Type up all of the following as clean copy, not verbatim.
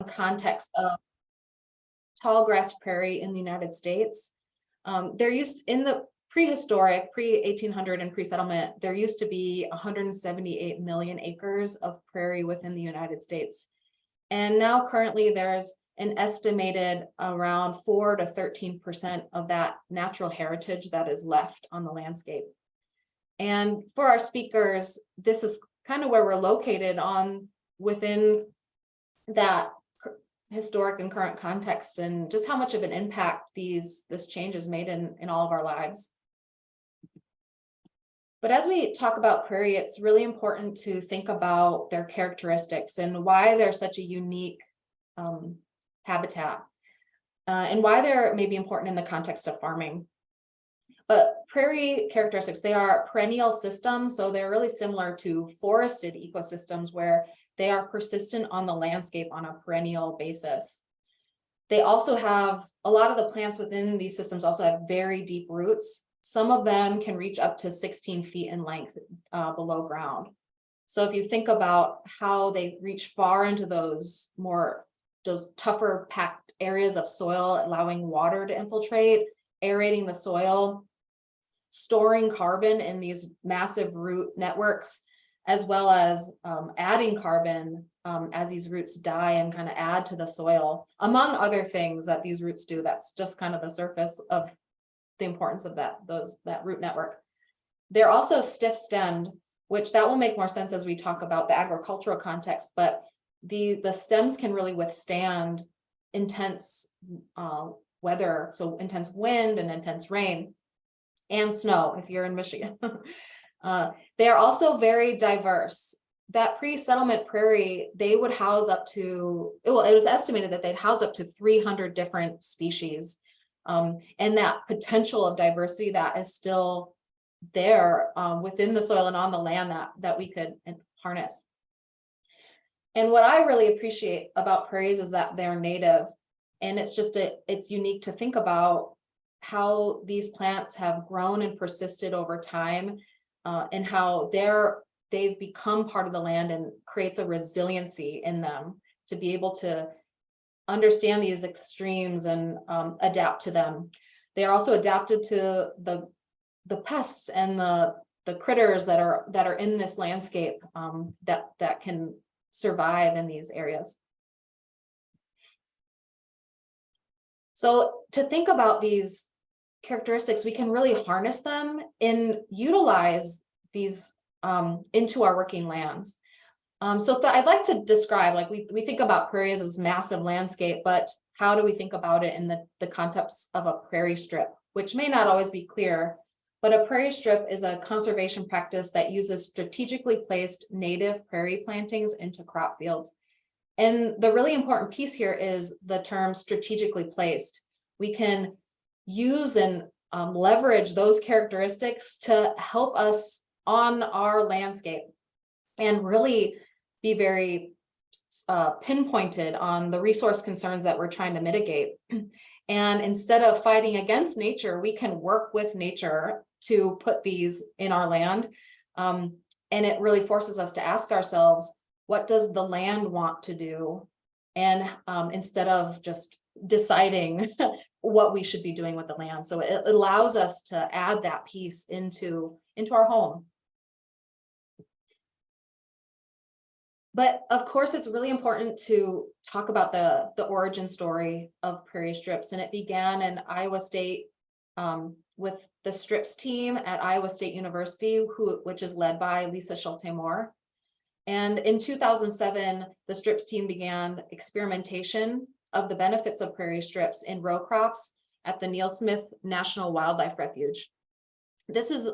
context of tall grass prairie in the United States. There used, in the prehistoric, pre-1800 and pre-settlement, there used to be 178 million acres of prairie within the United States. And now currently there's an estimated around 4 to 13% of that natural heritage that is left on the landscape. And for our speakers, this is kind of where we're located on within that historic and current context, and just how much of an impact this change has made in all of our lives. But as we talk about prairie, it's really important to think about their characteristics and why they're such a unique habitat, and why they're maybe important in the context of farming. But prairie characteristics, they are perennial systems, so they're really similar to forested ecosystems where they are persistent on the landscape on a perennial basis. They also have, a lot of the plants within these systems also have very deep roots. Some of them can reach up to 16 feet in length below ground. So if you think about how they reach far into those tougher packed areas of soil, allowing water to infiltrate, aerating the soil, storing carbon in these massive root networks, as well as adding carbon as these roots die and kind of add to the soil, among other things that these roots do. That's just kind of the surface of the importance of that root network. They're also stiff-stemmed, which that will make more sense as we talk about the agricultural context, but the stems can really withstand intense weather, so intense wind and intense rain and snow if you're in Michigan. They are also very diverse. That pre-settlement prairie, they would house up to, well, it was estimated that they'd house up to 300 different species. And that potential of diversity that is still there within the soil and on the land that we could harness. And what I really appreciate about prairies is that they're native, and it's unique to think about how these plants have grown and persisted over time, and how they've become part of the land and creates a resiliency in them to be able to understand these extremes and adapt to them. They are also adapted to the pests and the critters that are in this landscape that can survive in these areas. So to think about these characteristics, we can really harness them and utilize these into our working lands. I'd like to describe, like we think about prairies as massive landscape, but how do we think about it in the context of a prairie strip, which may not always be clear, but a prairie strip is a conservation practice that uses strategically placed native prairie plantings into crop fields. And the really important piece here is the term strategically placed. We can use and leverage those characteristics to help us on our landscape and really be very pinpointed on the resource concerns that we're trying to mitigate. And instead of fighting against nature, we can work with nature to put these in our land. And it really forces us to ask ourselves, what does the land want to do? And instead of just deciding what we should be doing with the land. So it allows us to add that piece into our home. But of course, it's really important to talk about the origin story of prairie strips. And it began in Iowa State with the strips team at Iowa State University, which is led by Lisa Schulte-Moore. And in 2007, the strips team began experimentation of the benefits of prairie strips in row crops at the Neil Smith National Wildlife Refuge. This is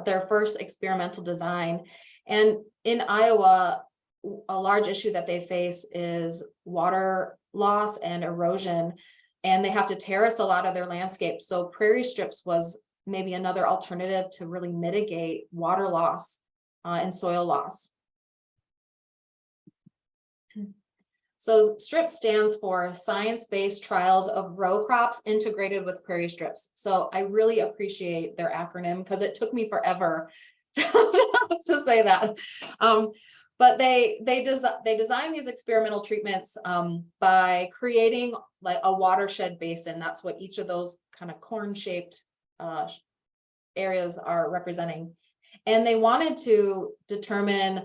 their first experimental design. And in Iowa, a large issue that they face is water loss and erosion, and they have to terrace a lot of their landscape. So prairie strips was maybe another alternative to really mitigate water loss and soil loss. So STRIP stands for Science-Based Trials of Row Crops Integrated with Prairie Strips. So I really appreciate their acronym because it took me forever to say that. But they design these experimental treatments by creating like a watershed basin. That's what each of those kind of corn-shaped areas are representing. And they wanted to determine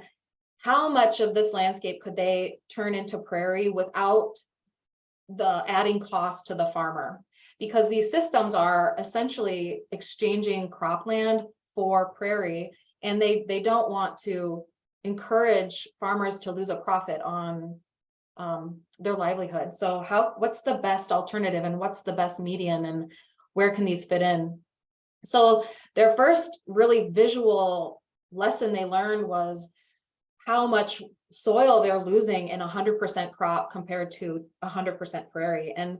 how much of this landscape could they turn into prairie without the adding cost to the farmer, because these systems are essentially exchanging cropland for prairie, and they don't want to encourage farmers to lose a profit on their livelihood. So what's the best alternative, and what's the best median, and where can these fit in? So their first really visual lesson they learned was how much soil they're losing in 100% crop compared to 100% prairie. And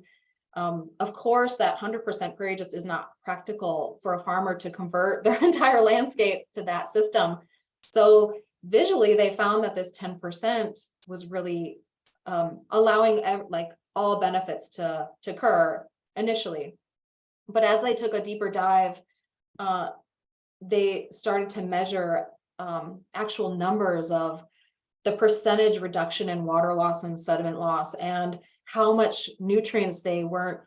of course, that 100% prairie just is not practical for a farmer to convert their entire landscape to that system. So visually, they found that this 10% was really allowing like all benefits to occur initially. But as they took a deeper dive, they started to measure actual numbers of the percentage reduction in water loss and sediment loss, and how much nutrients they were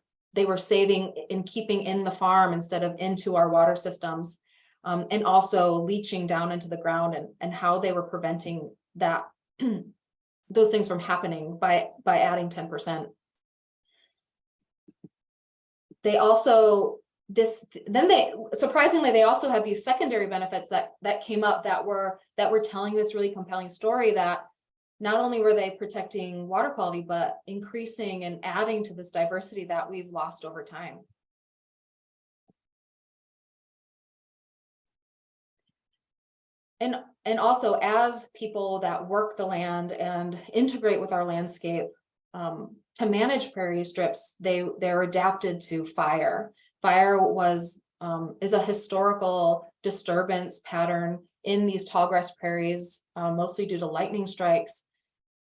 saving in keeping in the farm instead of into our water systems, and also leaching down into the ground, and how they were preventing that those things from happening by adding 10%. They also surprisingly, they also had these secondary benefits that came up that were telling this really compelling story, that not only were they protecting water quality, but increasing and adding to this diversity that we've lost over time. And also, as people that work the land and integrate with our landscape, to manage prairie strips, they're adapted to fire. Fire is a historical disturbance pattern in these tallgrass prairies, mostly due to lightning strikes.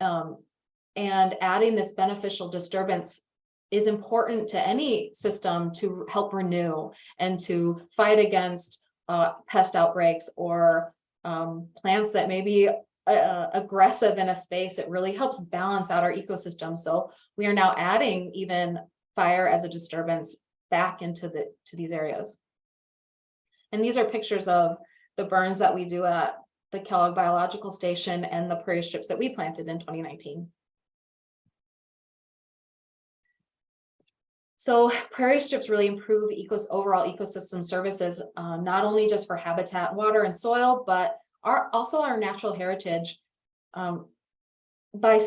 And adding this beneficial disturbance is important to any system to help renew and to fight against pest outbreaks or plants that may be aggressive in a space. It really helps balance out our ecosystem. So we are now adding even fire as a disturbance back into these areas. And these are pictures of the burns that we do at the Kellogg Biological Station and the prairie strips that we planted in 2019. So prairie strips really improve overall ecosystem services, not only just for habitat, water, and soil, but also our natural heritage. By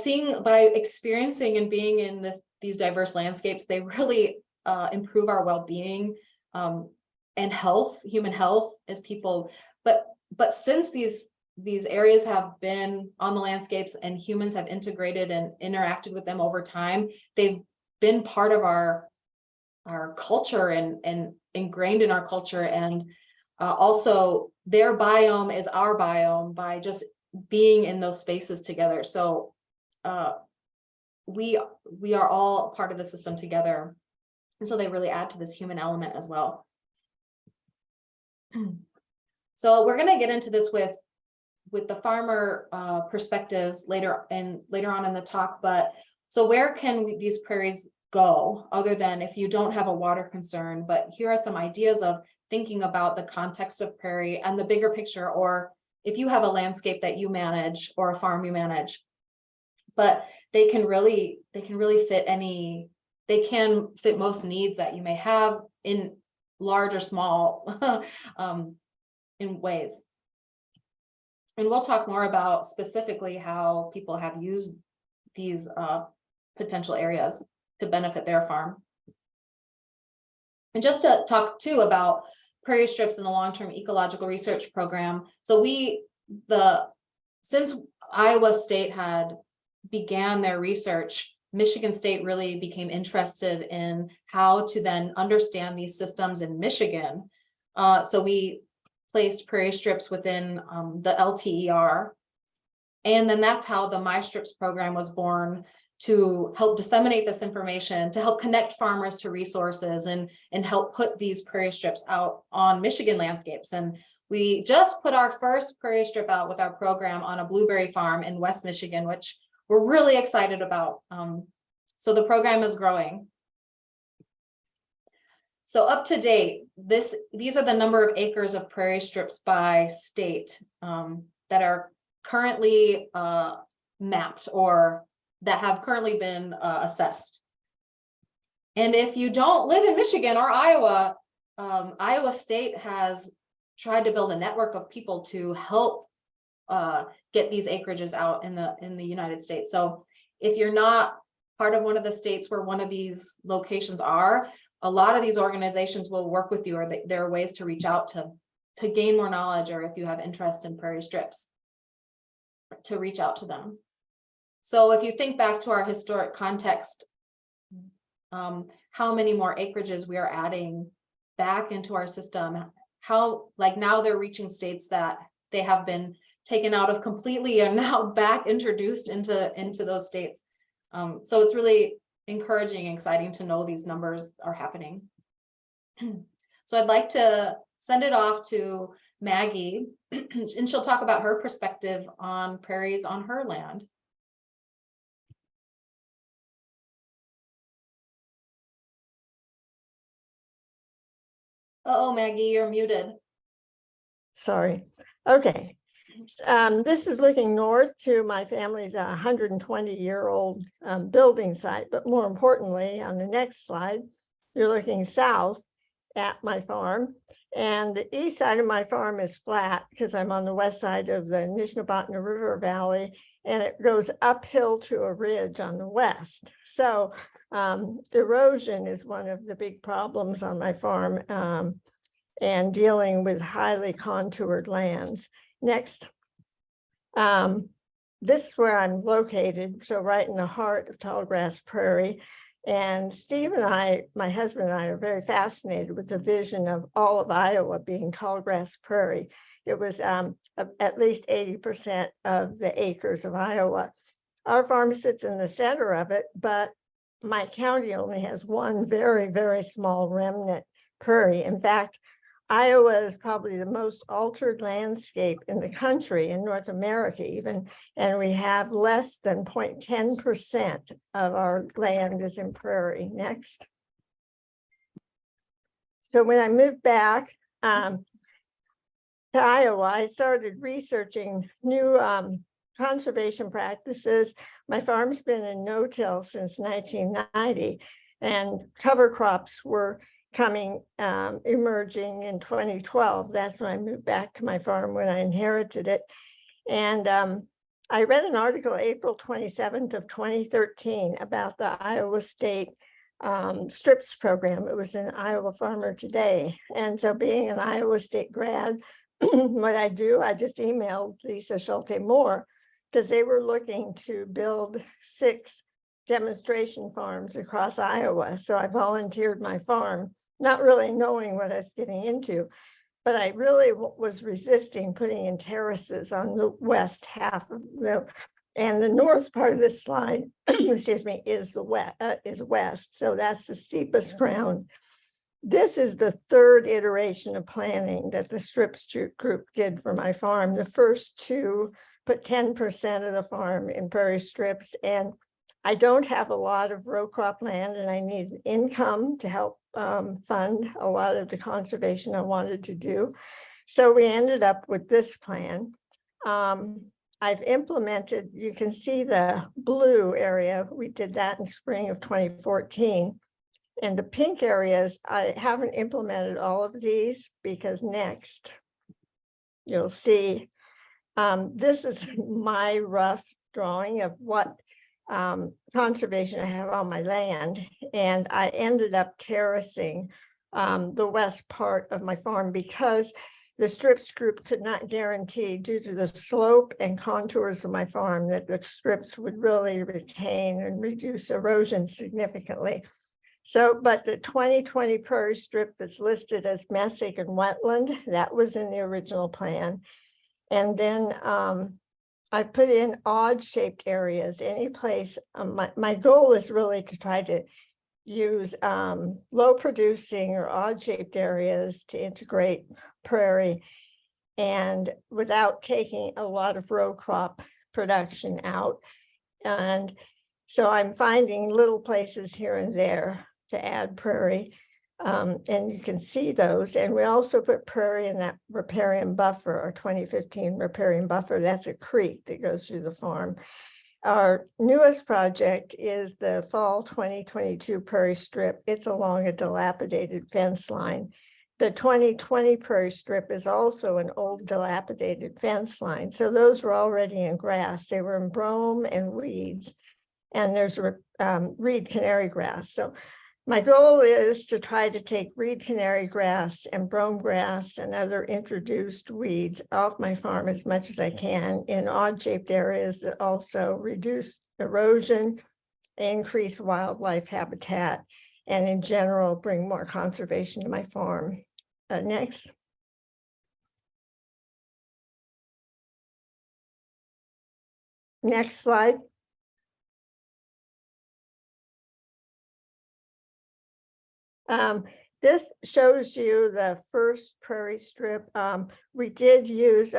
experiencing and being in these diverse landscapes, they really improve our well-being and health, human health as people. But since these areas have been on the landscapes and humans have integrated and interacted with them over time, they've been part of our culture and ingrained in our culture. And also their biome is our biome by just being in those spaces together. So we are all part of the system together. And so they really add to this human element as well. So we're going to get into this with the farmer perspectives later on in the talk. But so where can these prairies go other than if you don't have a water concern? But here are some ideas of thinking about the context of prairie and the bigger picture, or if you have a landscape that you manage or a farm you manage. But they can really fit most needs that you may have in large or small in ways. And we'll talk more about specifically how people have used these potential areas to benefit their farm. And just to talk too about prairie strips in the long-term ecological research program. So since Iowa State began their research, Michigan State really became interested in how to then understand these systems in Michigan. So we placed prairie strips within the LTER. And then that's how the My Strips program was born, to help disseminate this information, to help connect farmers to resources and help put these prairie strips out on Michigan landscapes. And We just put our first prairie strip out with our program on a blueberry farm in West Michigan, which we're really excited about. So the program is growing. So up to date, these are the number of acres of prairie strips by state that are currently mapped or that have currently been assessed. And if you don't live in Michigan or Iowa, Iowa State has tried to build a network of people to help get these acreages out in the United States. So if you're not part of one of the states where one of these locations are, a lot of these organizations will work with you, or there are ways to reach out to gain more knowledge, or if you have interest in prairie strips, to reach out to them. So if you think back to our historic context, how many more acreages we are adding back into our system, how like now they're reaching states that they have been taken out of completely and now back introduced into those states. So it's really encouraging and exciting to know these numbers are happening. So I'd like to send it off to Maggie, and she'll talk about her perspective on prairies on her land. Uh-oh, Maggie, you're muted. Sorry. Okay. This is looking north to my family's 120-year-old building site, but more importantly, on the next slide, you're looking south at my farm, and the east side of my farm is flat because I'm on the west side of the Nishnabotna River Valley, and it goes uphill to a ridge on the west. So erosion is one of the big problems on my farm, and dealing with highly contoured lands. Next. This is where I'm located, so right in the heart of tallgrass prairie. And Steve and I, my husband and I, are very fascinated with the vision of all of Iowa being tallgrass prairie. It was at least 80% of the acres of Iowa. Our farm sits in the center of it, but my county only has one very, very small remnant prairie. In fact, Iowa is probably the most altered landscape in the country, in North America even, and we have less than 0.10% of our land is in prairie. Next. So when I moved back to Iowa, I started researching new conservation practices. My farm's been in no-till since 1990, and cover crops were emerging in 2012. That's when I moved back to my farm, when I inherited it. And I read an article April 27th of 2013 about the Iowa State STRIPS program. It was in Iowa Farmer Today. And so being an Iowa State grad, what I do, I just emailed Lisa Schulte Moore, because they were looking to build 6 demonstration farms across Iowa. So I volunteered my farm, not really knowing what I was getting into, but I really was resisting putting in terraces on the west half of and the north part of this slide, excuse me, is west. So that's the steepest ground. This is the 3rd iteration of planning that the STRIPS group did for my farm. The first 2 put 10% of the farm in prairie strips, and I don't have a lot of row crop land, and I need income to help fund a lot of the conservation I wanted to do. So we ended up with this plan. I've implemented, you can see the blue area, we did that in spring of 2014. And the pink areas, I haven't implemented all of these, because next you'll see, this is my rough drawing of what conservation I have on my land, and I ended up terracing the west part of my farm because the STRIPS group could not guarantee, due to the slope and contours of my farm, that the strips would really retain and reduce erosion significantly. So, but the 2020 prairie strip that's listed as mesic and wetland, that was in the original plan. And then I put in odd shaped areas, any place. My goal is really to try to use low producing or odd shaped areas to integrate prairie. and without taking a lot of row crop production out. And so I'm finding little places here and there to add prairie. And you can see those. And we also put prairie in that riparian buffer, our 2015 riparian buffer. That's a creek that goes through the farm. Our newest project is the fall 2022 prairie strip. It's along a dilapidated fence line. The 2020 prairie strip is also an old dilapidated fence line. So those were already in grass. They were in brome and weeds. And there's reed canary grass. So my goal is to try to take reed canary grass and brome grass and other introduced weeds off my farm as much as I can in odd-shaped areas that also reduce erosion, increase wildlife habitat, and in general, bring more conservation to my farm. Next. Next slide. This shows you the first prairie strip. We did use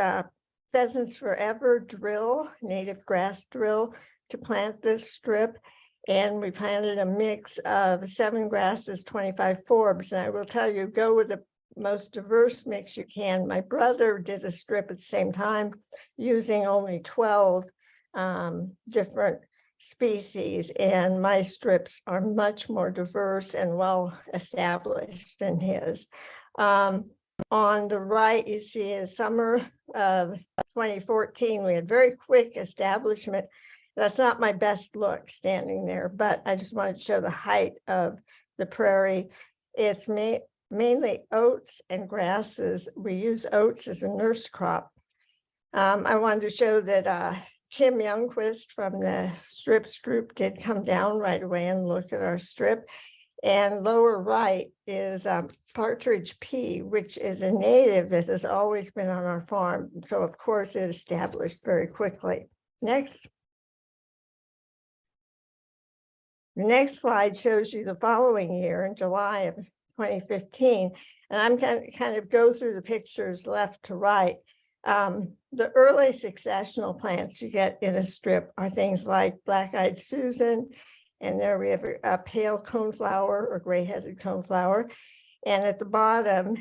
Pheasants Forever drill, native grass drill, to plant this strip. And we planted a mix of 7 grasses, 25 forbs. And I will tell you, go with the most diverse mix you can. My brother did a strip at the same time using only 12 different species, and my strips are much more diverse and well established than his. On the right, you see in summer of 2014, we had very quick establishment. That's not my best look standing there, but I just wanted to show the height of the prairie. It's mainly oats and grasses. We use oats as a nurse crop. I wanted to show that Tim Youngquist from the strips group did come down right away and look at our strip. And lower right is partridge pea, which is a native that has always been on our farm. So of course it established very quickly. Next. The next slide shows you the following year in July of 2015. And I'm kind of go through the pictures left to right. The early successional plants you get in a strip are things like black-eyed Susan, and there we have a pale coneflower or gray-headed coneflower. And at the bottom,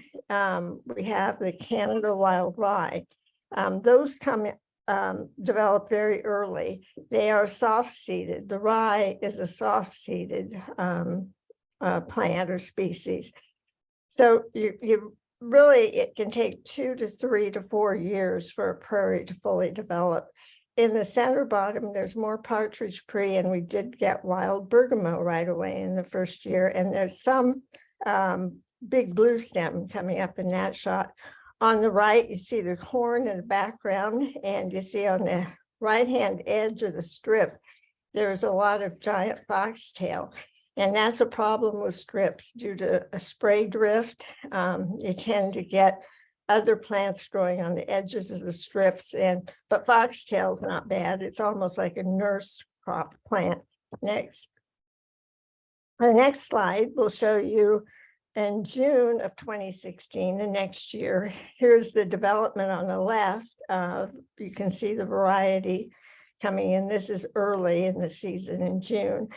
we have the Canada wild rye. Those develop very early. They are soft-seeded. The rye is a soft-seeded plant or species. So you really, it can take 2 to 3 to 4 years for a prairie to fully develop. In the center bottom, there's more partridge pea, and we did get wild bergamot right away in the first year. And there's some big blue stem coming up in that shot. On the right, you see the corn in the background, and you see on the right-hand edge of the strip, there's a lot of giant foxtail. And that's a problem with strips due to a spray drift. You tend to get other plants growing on the edges of the strips, but foxtail is not bad. It's almost like a nurse crop plant. Next. The next slide will show you in June of 2016, the next year. Here's the development on the left. You can see the variety coming in. This is early in the season in June.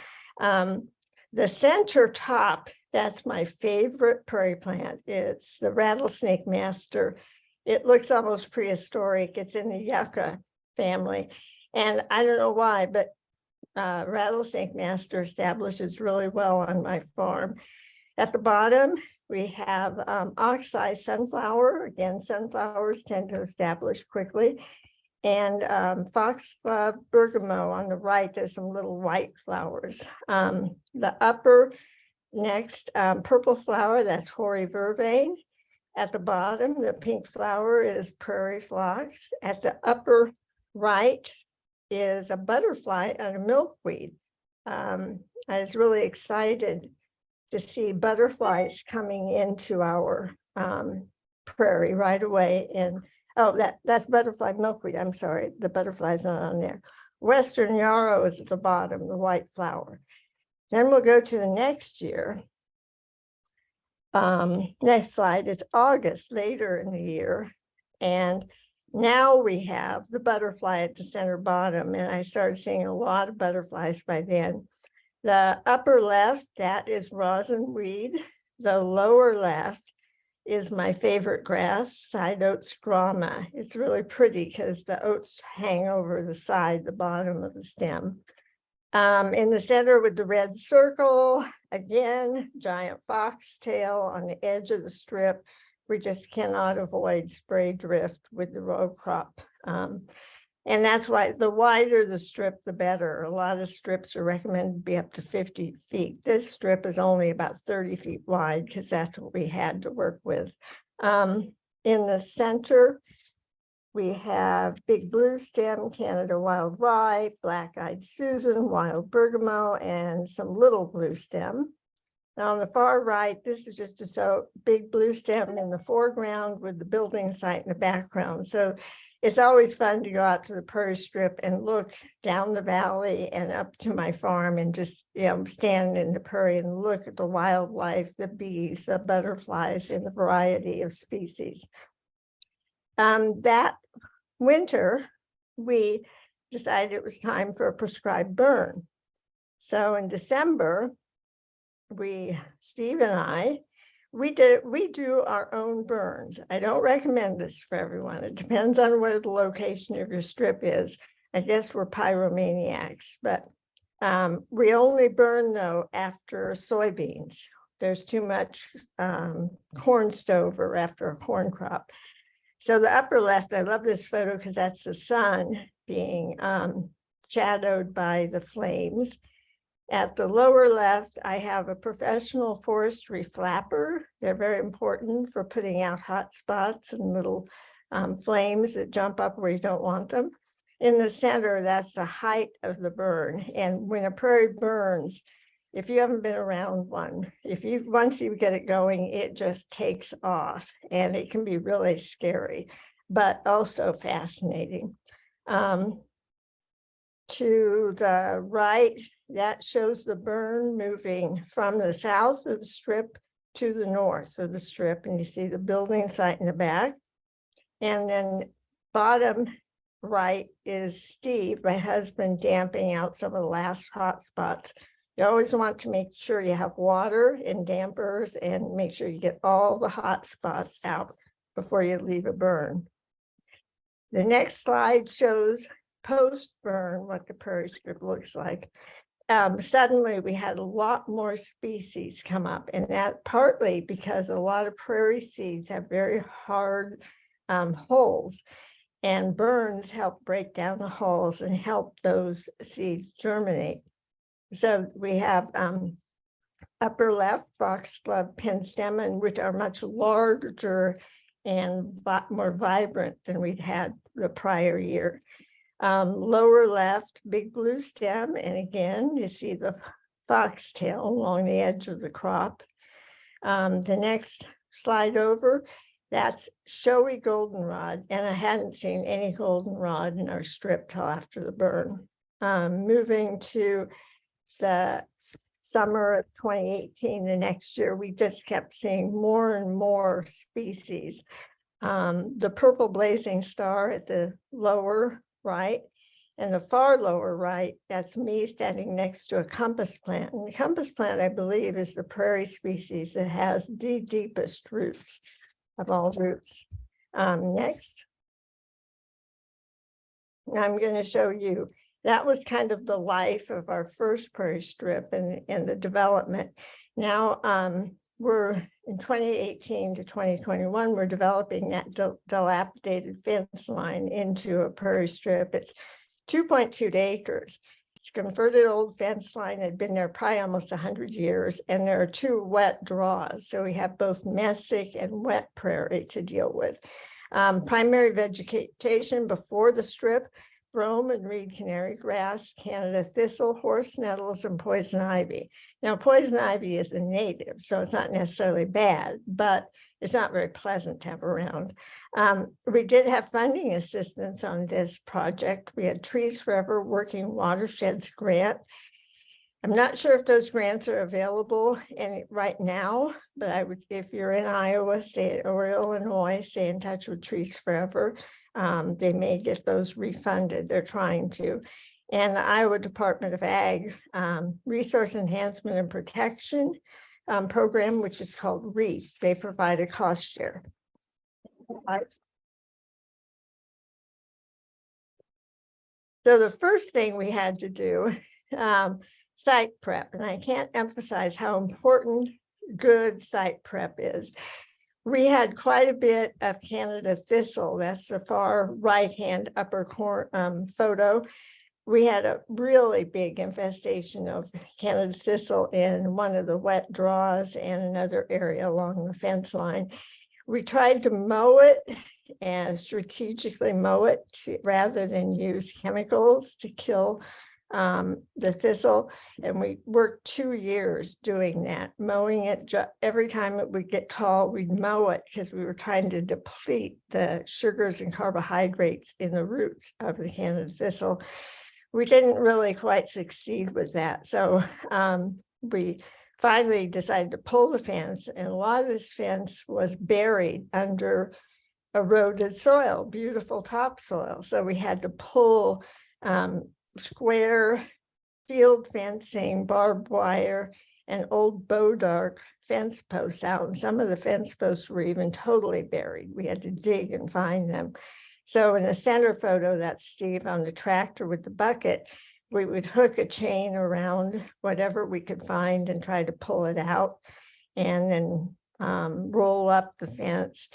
The center top, that's my favorite prairie plant. It's the rattlesnake master. It looks almost prehistoric. It's in the yucca family. And I don't know why, but rattlesnake master establishes really well on my farm. At the bottom, we have oxeye sunflower. Again, sunflowers tend to establish quickly. And foxglove bergamot on the right, there's some little white flowers. The upper next, purple flower, that's hoary vervain. At the bottom, the pink flower is prairie phlox. At the upper right is a butterfly and a milkweed. I was really excited to see butterflies coming into our prairie right away. And oh, that's butterfly milkweed. I'm sorry, the butterfly's not on there. Western yarrow is at the bottom, the white flower. Then we'll go to the next year. Next slide, it's August, later in the year. And now we have the butterfly at the center bottom, and I started seeing a lot of butterflies by then. The upper left, that is rosin weed. The lower left is my favorite grass, side oats grama. It's really pretty because the oats hang over the side, the bottom of the stem. In the center with the red circle, again, giant foxtail on the edge of the strip. We just cannot avoid spray drift with the row crop. And that's why the wider the strip, the better. A lot of strips are recommended to be up to 50 feet. This strip is only about 30 feet wide because that's what we had to work with. In the center, we have big blue stem, Canada wild rye, black-eyed Susan, wild bergamot, and some little blue stem. Now on the far right, this is just a big blue stem in the foreground with the building site in the background. So it's always fun to go out to the Prairie Strip and look down the valley and up to my farm and just, stand in the prairie and look at the wildlife, the bees, the butterflies, and the variety of species. That winter, we decided it was time for a prescribed burn. So in December, Steve and I, we do our own burns. I don't recommend this for everyone. It depends on where the location of your strip is. I guess we're pyromaniacs, but we only burn though after soybeans. There's too much corn stover after a corn crop. So the upper left, I love this photo because that's the sun being shadowed by the flames. At the lower left, I have a professional forestry flapper. They're very important for putting out hot spots and little flames that jump up where you don't want them. In the center, that's the height of the burn. And when a prairie burns, if you haven't been around one, once you get it going, it just takes off, and it can be really scary, but also fascinating. To the right, that shows the burn moving from the south of the strip to the north of the strip, and you see the building site in the back. And then bottom right is Steve, my husband, damping out some of the last hot spots. You always want to make sure you have water and dampers and make sure you get all the hot spots out before you leave a burn. The next slide shows post-burn what the prairie strip looks like. Suddenly we had a lot more species come up, and that partly because a lot of prairie seeds have very hard holes, and burns help break down the holes and help those seeds germinate. So we have upper left foxglove penstemon, which are much larger and more vibrant than we'd had the prior year. Lower left, big blue stem, and again, you see the foxtail along the edge of the crop. The next slide over, that's showy goldenrod, and I hadn't seen any goldenrod in our strip till after the burn. Moving to the summer of 2018, the next year, we just kept seeing more and more species. The purple blazing star at the lower right, and the far lower right, that's me standing next to a compass plant. And the compass plant, I believe, is the prairie species that has the deepest roots of all roots. Next, I'm going to show you, that was kind of the life of our first prairie strip and the development. Now, we're in 2018 to 2021, we're developing that dilapidated fence line into a prairie strip. It's 2.2 acres. It's a converted old fence line that had been there probably almost 100 years, and there are 2 wet draws. So we have both mesic and wet prairie to deal with. Primary vegetation before the strip, brome and reed canary grass, Canada thistle, horse nettles, and poison ivy. Now, poison ivy is a native, so it's not necessarily bad, but it's not very pleasant to have around. We did have funding assistance on this project. We had Trees Forever Working Watersheds grant. I'm not sure if those grants are available right now, but if you're in Iowa, or Illinois, stay in touch with Trees Forever. They may get those refunded. They're trying to. And the Iowa Department of Ag Resource Enhancement and Protection program, which is called REAP. They provide a cost share. So the first thing we had to do, site prep, and I can't emphasize how important good site prep is. We had quite a bit of Canada thistle. That's the far right-hand upper corner photo. We had a really big infestation of Canada thistle in one of the wet draws and another area along the fence line. We tried to mow it and strategically mow it rather than use chemicals to kill the thistle. And we worked 2 years doing that, mowing it. Every time it would get tall, we'd mow it because we were trying to deplete the sugars and carbohydrates in the roots of the Canada thistle. We didn't really quite succeed with that. So we finally decided to pull the fence, and a lot of this fence was buried under eroded soil, beautiful topsoil. So we had to pull square field fencing, barbed wire, and old Bodark fence posts out. And some of the fence posts were even totally buried. We had to dig and find them. So in the center photo, that's Steve on the tractor with the bucket. We would hook a chain around whatever we could find and try to pull it out, and then roll up the fence.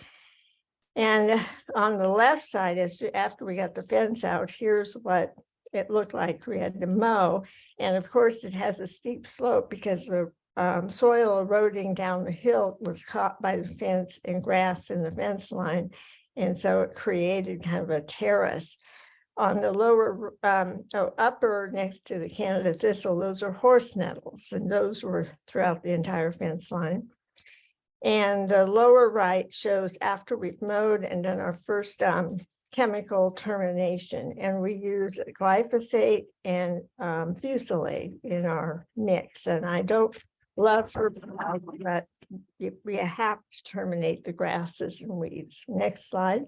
And on the left side, after we got the fence out, here's what it looked like. We had to mow. And of course, it has a steep slope because the soil eroding down the hill was caught by the fence and grass in the fence line. And so it created kind of a terrace. On the lower, upper next to the Canada thistle, those are horse nettles, and those were throughout the entire fence line. And the lower right shows after we've mowed and done our first chemical termination, and we use glyphosate and fusilade in our mix. And I don't love herbicide, but we have to terminate the grasses and weeds. Next slide.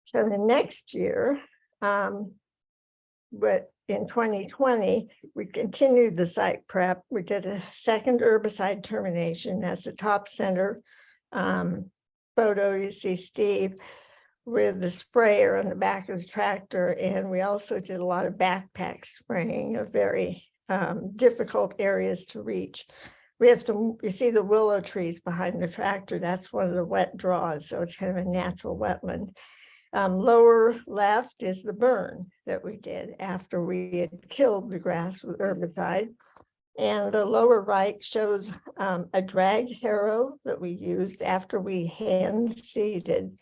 So the next year, but in 2020, we continued the site prep. We did a second herbicide termination. That's the top center photo. You see Steve with the sprayer on the back of the tractor. And we also did a lot of backpack spraying of very difficult areas to reach. We have some, you see the willow trees behind the tractor. That's one of the wet draws. So it's kind of a natural wetland. Lower left is the burn that we did after we had killed the grass with herbicide. And the lower right shows a drag harrow that we used after we hand seeded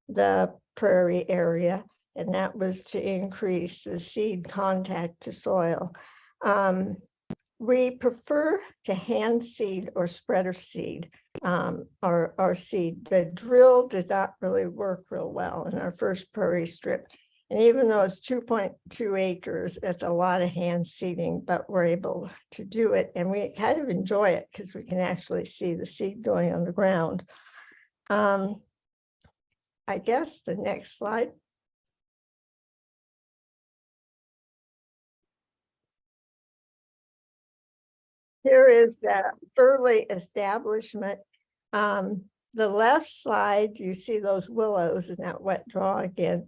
the prairie area. And that was to increase the seed contact to soil. We prefer to hand seed or spreader seed our seed. The drill did not really work real well in our first prairie strip. And even though it's 2.2 acres, it's a lot of hand seeding, but we're able to do it. And we kind of enjoy it because we can actually see the seed going on the ground. I guess the next slide. Here is the early establishment. The left slide, you see those willows in that wet draw again,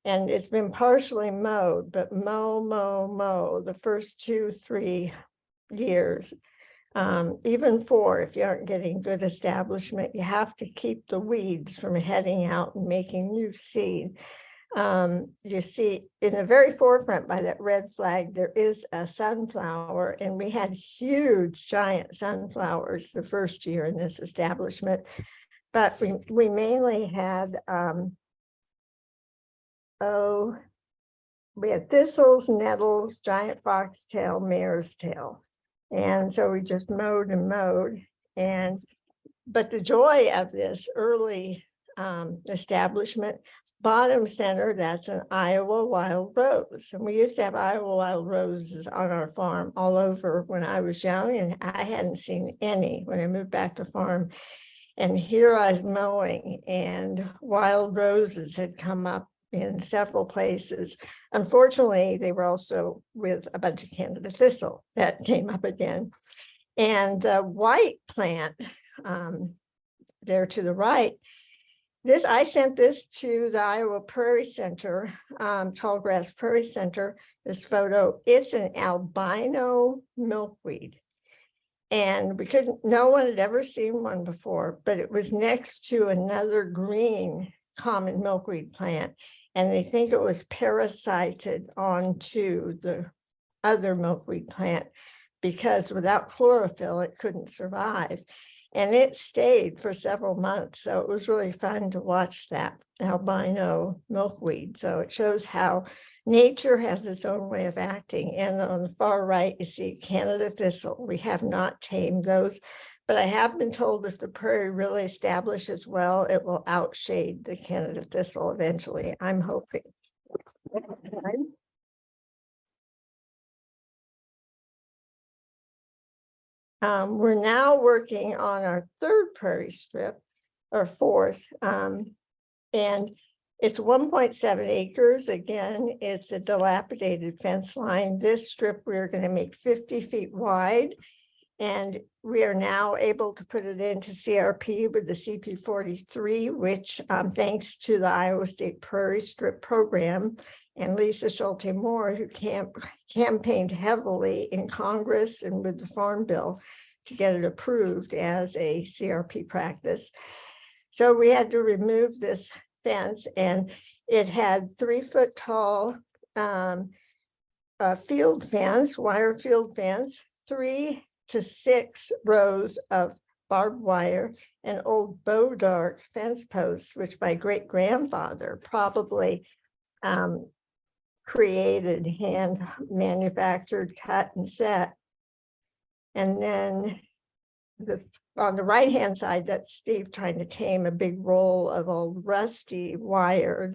and it's been partially mowed, but mow the first 2-3 years, even 4 if you aren't getting good establishment. You have to keep the weeds from heading out and making new seed. You see in the very forefront by that red flag, there is a sunflower, and we had huge giant sunflowers the first year in this establishment, but we mainly had we had thistles, nettles, giant foxtail, mare's tail, and so we just mowed and mowed. And but the joy of this early establishment bottom center, that's an Iowa wild rose. And we used to have Iowa wild roses on our farm all over when I was young, and I hadn't seen any when I moved back to farm. And here I was mowing, and wild roses had come up in several places. Unfortunately, they were also with a bunch of Canada thistle that came up again. And the white plant there to the right, I sent this to the Iowa Prairie Center, Tallgrass Prairie Center, this photo. It's an albino milkweed. And no one had ever seen one before, but it was next to another green common milkweed plant. And they think it was parasited onto the other milkweed plant because without chlorophyll, it couldn't survive. And it stayed for several months. So it was really fun to watch that albino milkweed. So it shows how nature has its own way of acting. And on the far right, you see Canada thistle. We have not tamed those, but I have been told if the prairie really establishes well, it will outshade the Canada thistle eventually. I'm hoping. We're now working on our third prairie strip, or fourth, and it's 1.7 acres. Again, it's a dilapidated fence line. This strip we're going to make 50 feet wide, and we are now able to put it into CRP with the CP43, which thanks to the Iowa State Prairie Strip Program and Lisa Schulte Moore, who campaigned heavily in Congress and with the Farm Bill to get it approved as a CRP practice. So we had to remove this fence, and it had 3 foot tall field fence, wire field fence, 3 to 6 rows of barbed wire, and old Bodark fence posts, which my great grandfather probably created, hand manufactured, cut and set. And then on the right hand side, that's Steve trying to tame a big roll of old rusty wire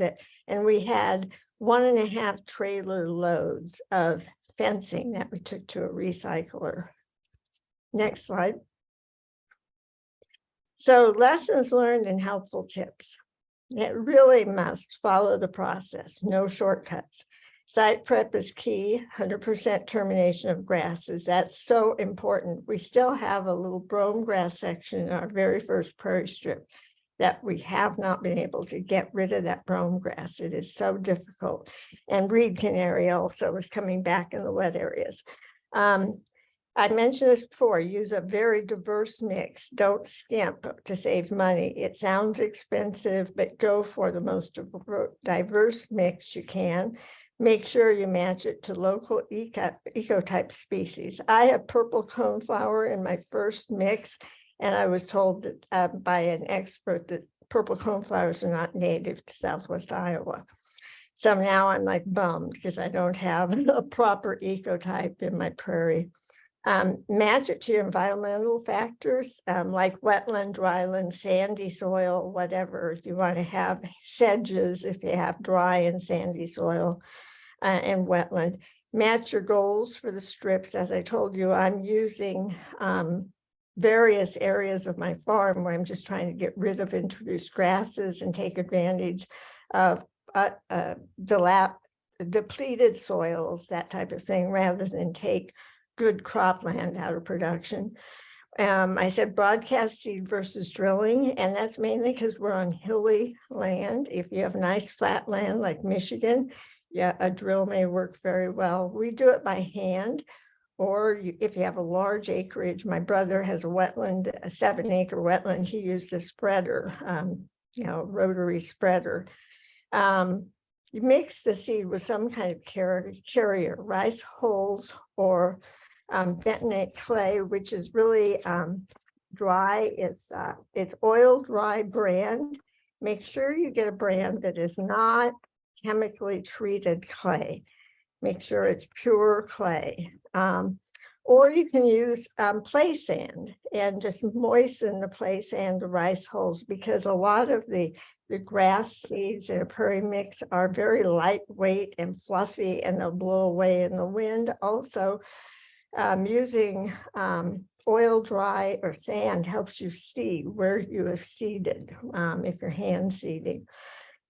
and we had 1.5 trailer loads of fencing that we took to a recycler. Next slide. So lessons learned and helpful tips. It really must follow the process, no shortcuts. Site prep is key, 100% termination of grasses. That's so important. We still have a little brome grass section in our very first prairie strip that we have not been able to get rid of that brome grass. It is so difficult. And reed canary also is coming back in the wet areas. I mentioned this before, use a very diverse mix. Don't skimp to save money. It sounds expensive, but go for the most diverse mix you can. Make sure you match it to local ecotype species. I have purple coneflower in my first mix, and I was told that by an expert that purple coneflowers are not native to Southwest Iowa. So now I'm like bummed because I don't have a proper ecotype in my prairie. Match it to your environmental factors like wetland, dryland, sandy soil, whatever. You want to have sedges if you have dry and sandy soil and wetland. Match your goals for the strips. As I told you, I'm using various areas of my farm where I'm just trying to get rid of introduced grasses and take advantage of depleted soils, that type of thing, rather than take good cropland out of production. I said broadcast seed versus drilling, and that's mainly because we're on hilly land. If you have nice flat land like Michigan, yeah, a drill may work very well. We do it by hand, or if you have a large acreage. My brother has a wetland, a 7-acre wetland. He used a spreader, rotary spreader. You mix the seed with some kind of carrier, rice hulls or bentonite clay, which is really dry. It's oil dry brand. Make sure you get a brand that is not chemically treated clay. Make sure it's pure clay. Or you can use play sand and just moisten the play sand, the rice hulls, because a lot of the the grass seeds in a prairie mix are very lightweight and fluffy, and they'll blow away in the wind. Also, using oil dry or sand helps you see where you have seeded if you're hand seeding.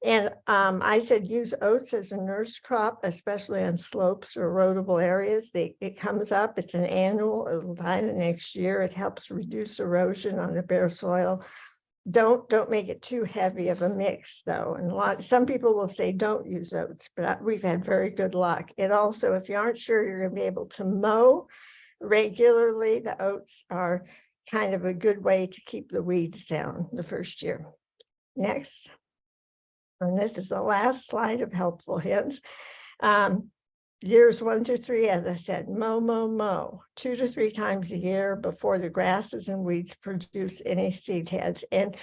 And I said use oats as a nurse crop, especially on slopes or erodible areas. It comes up, it's an annual, it'll die the next year. It helps reduce erosion on the bare soil. Don't make it too heavy of a mix though. And some people will say don't use oats, but we've had very good luck. It also, if you aren't sure you're gonna be able to mow regularly, the oats are kind of a good way to keep the weeds down the first year. Next. And this is the last slide of helpful hints. Years 1 to 3, as I said, mow 2 to 3 times a year before the grasses and weeds produce any seed heads. And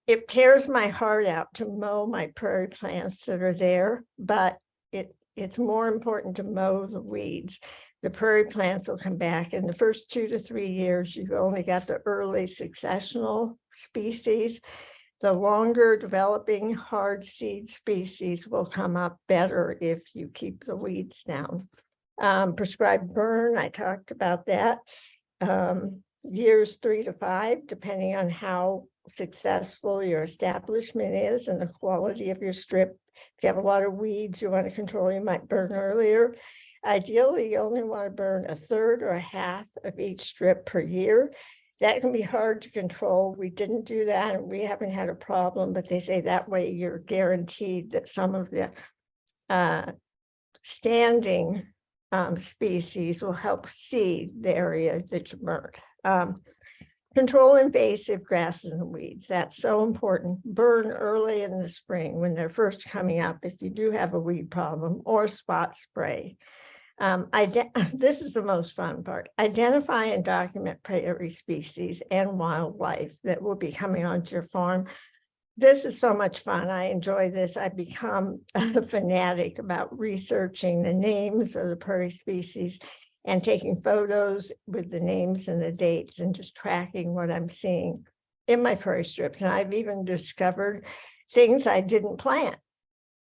it tears my heart out to mow my prairie plants that are there, but it's more important to mow the weeds. The prairie plants will come back. In the first 2 to 3 years, you've only got the early successional species. The longer developing hard seed species will come up better if you keep the weeds down. Prescribed burn, I talked about that. Years 3 to 5, depending on how successful your establishment is and the quality of your strip. If you have a lot of weeds you want to control, you might burn earlier. Ideally, you only want to burn 1/3 or 1/2 of each strip per year. That can be hard to control. We didn't do that, and we haven't had a problem, but they say that way you're guaranteed that some of the standing species will help seed the area that you burned. Control invasive grasses and weeds. That's so important. Burn early in the spring when they're first coming up if you do have a weed problem, or spot spray. This is the most fun part. Identify and document prairie species and wildlife that will be coming onto your farm. This is so much fun. I enjoy this. I've become a fanatic about researching the names of the prairie species and taking photos with the names and the dates and just tracking what I'm seeing in my prairie strips. And I've even discovered things I didn't plant.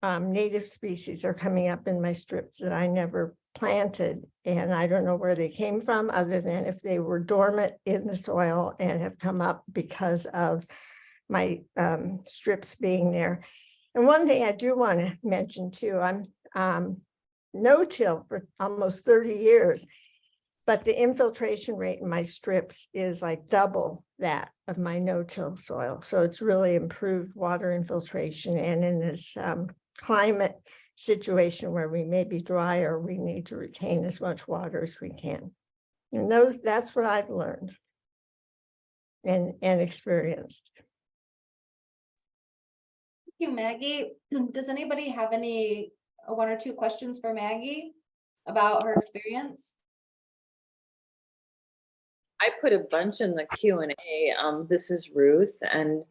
Native species are coming up in my strips that I never planted, and I don't know where they came from other than if they were dormant in the soil and have come up because of my strips being there. And one thing I do want to mention too, I'm no-till for almost 30 years, but the infiltration rate in my strips is like double that of my no-till soil. So it's really improved water infiltration, and in this climate situation where we may be drier, we need to retain as much water as we can. And that's what I've learned and experienced. Thank you, Maggie. Does anybody have any 1 or 2 questions for Maggie about her experience? I put a bunch in the Q&A. This is Ruth, and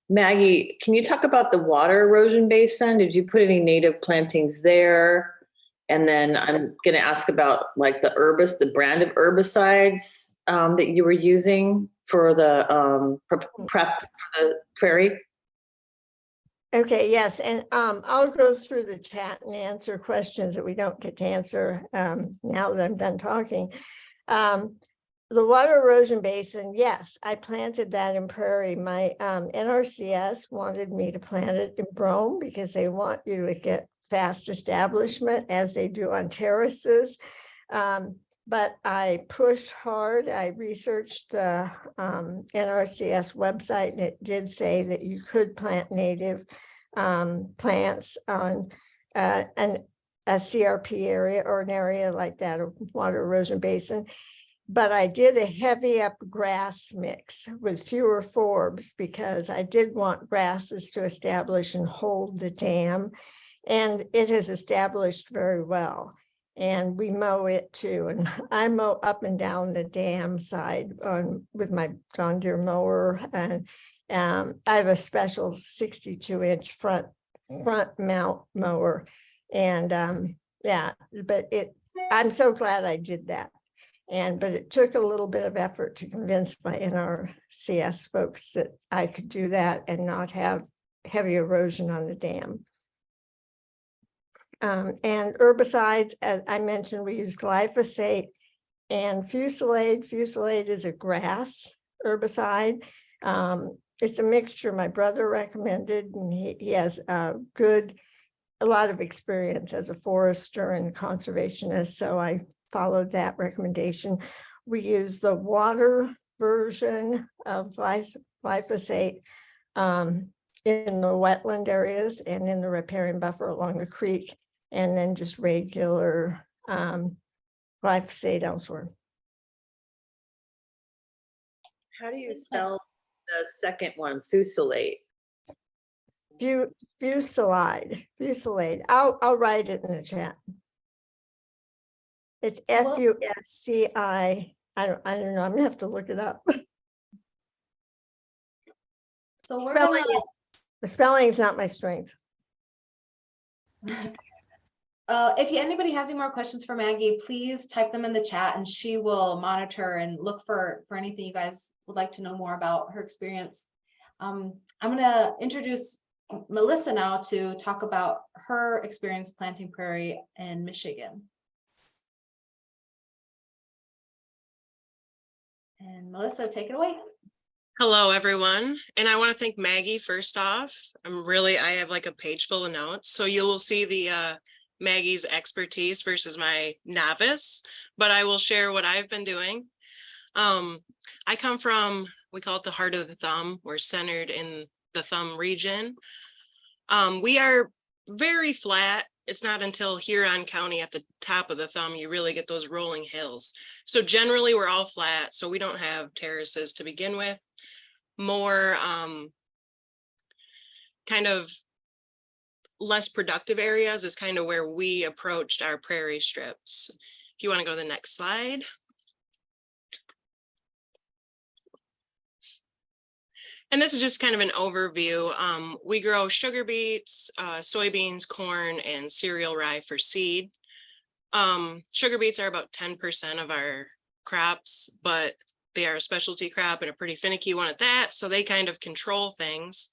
Maggie, can you talk about the water erosion basin? Did you put any native plantings there? And then I'm going to ask about like the brand of herbicides that you were using for the prep for the prairie. Okay, yes, and I'll go through the chat and answer questions that we don't get to answer now that I'm done talking. The water erosion basin, yes, I planted that in Prairie. My NRCS wanted me to plant it in brome because they want you to get fast establishment as they do on terraces. But I pushed hard. I researched the NRCS website, and it did say that you could plant native plants on a CRP area or an area like that, a water erosion basin. But I did a heavy up grass mix with fewer forbs because I did want grasses to establish and hold the dam. And it has established very well. And we mow it too. And I mow up and down the dam side with my John Deere mower. And I have a special 62-inch front mount mower. And yeah, but I'm so glad I did that. But it took a little bit of effort to convince my NRCS folks that I could do that and not have heavy erosion on the dam. And herbicides, as I mentioned, we use glyphosate and fusilade. Fusilade is a grass herbicide. It's a mixture my brother recommended, and he has a lot of experience as a forester and conservationist, so I followed that recommendation. We use the water version of glyphosate in the wetland areas and in the riparian buffer along the creek, and then just regular glyphosate elsewhere. How do you spell the second one, fusilate? Fusilade. I'll write it in the chat. It's FUSCI. I don't know. I'm gonna have to look it up. So we're gonna, The spelling is not my strength. if anybody has any more questions for Maggie, please type them in the chat and she will monitor and look for anything you guys would like to know more about her experience. I'm gonna introduce Melissa now to talk about her experience planting prairie in Michigan. And Melissa, take it away. Hello, everyone. And I want to thank Maggie first off. I have like a page full of notes. So you will see the Maggie's expertise versus my novice, but I will share what I've been doing. I come from, we call it the heart of the thumb. We're centered in the thumb region. We are very flat. It's not until Huron County at the top of the thumb you really get those rolling hills. So generally we're all flat, so we don't have terraces to begin with. More kind of less productive areas is kind of where we approached our prairie strips. If you want to go to the next slide. And this is just kind of an overview. We grow sugar beets, soybeans, corn, and cereal rye for seed. Sugar beets are about 10% of our crops, but they are a specialty crop and a pretty finicky one at that. So they kind of control things.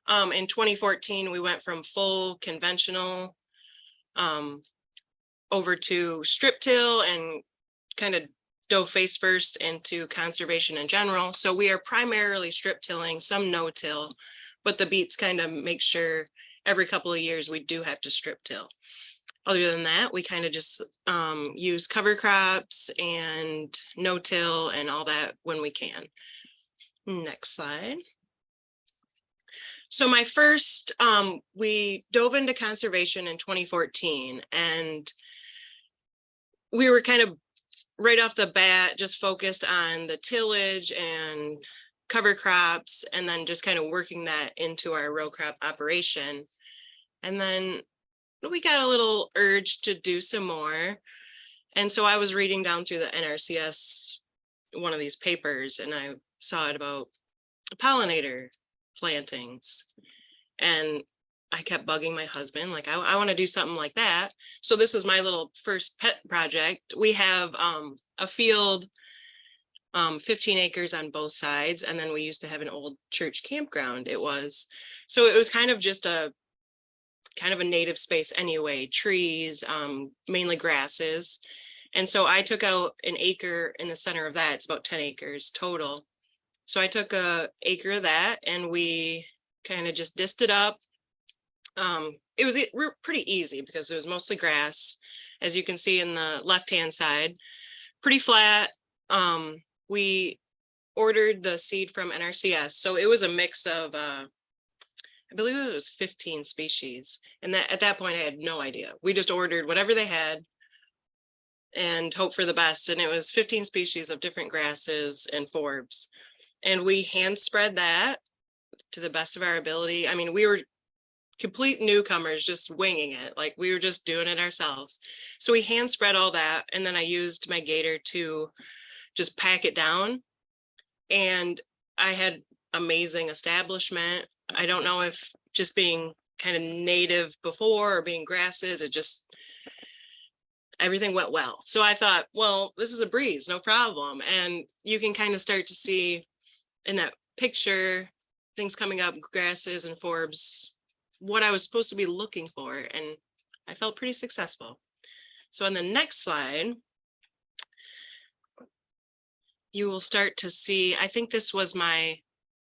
In 2014, we went from full conventional over to strip till and kind of dove face first into conservation in general. So we are primarily strip tilling, some no till, but the beets kind of make sure every couple of years we do have to strip till. Other than that, we kind of just use cover crops and no till and all that when we can. Next slide. So my first, we dove into conservation in 2014, and we were kind of right off the bat just focused on the tillage and cover crops, and then just kind of working that into our row crop operation. And then we got a little urge to do some more. And so I was reading down through the NRCS, one of these papers, and I saw it about pollinator plantings. And I kept bugging my husband, like, I want to do something like that. So this was my little first pet project. We have a field, 15 acres on both sides. And then we used to have an old church campground. It was kind of just a native space anyway, trees, mainly grasses. And so I took out an acre in the center of that. It's about 10 acres total. So I took an acre of that and we kind of just disted it up. It was pretty easy because it was mostly grass, as you can see in the left-hand side, pretty flat. We ordered the seed from NRCS. So it was a mix of, I believe it was 15 species. And at that point, I had no idea. We just ordered whatever they had and hope for the best. And it was 15 species of different grasses and forbs. And we hand spread that to the best of our ability. I mean, we were complete newcomers, just winging it. Like we were just doing it ourselves. So we hand spread all that. And then I used my gator to just pack it down. And I had amazing establishment. I don't know if just being kind of native before or being grasses, everything went well. So I thought, well, this is a breeze, no problem. And you can kind of start to see in that picture, things coming up, grasses and forbs, what I was supposed to be looking for. And I felt pretty successful. So on the next slide, you will start to see, I think this was my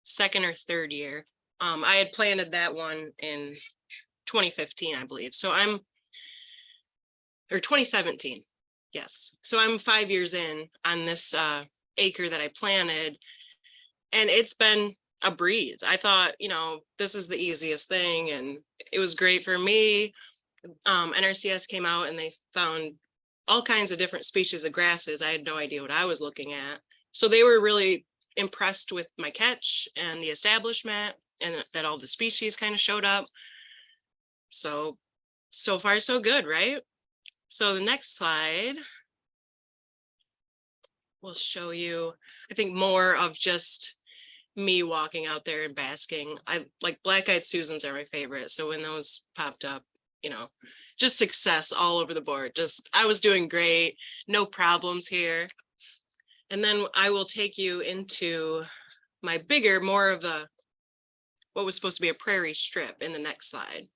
second or third year. I had planted that one in 2015, I believe. So or 2017. Yes. So I'm 5 years in on this acre that I planted, and it's been a breeze. I thought, this is the easiest thing, and it was great for me. NRCS came out and they found all kinds of different species of grasses. I had no idea what I was looking at. So they were really impressed with my catch and the establishment, and that all the species kind of showed up. So far so good, right? So the next slide will show you, I think, more of just me walking out there and basking. I like black-eyed Susans are my favorite. So when those popped up, just success all over the board. I was doing great, no problems here. And then I will take you into my bigger, more of what was supposed to be a prairie strip in the next slide.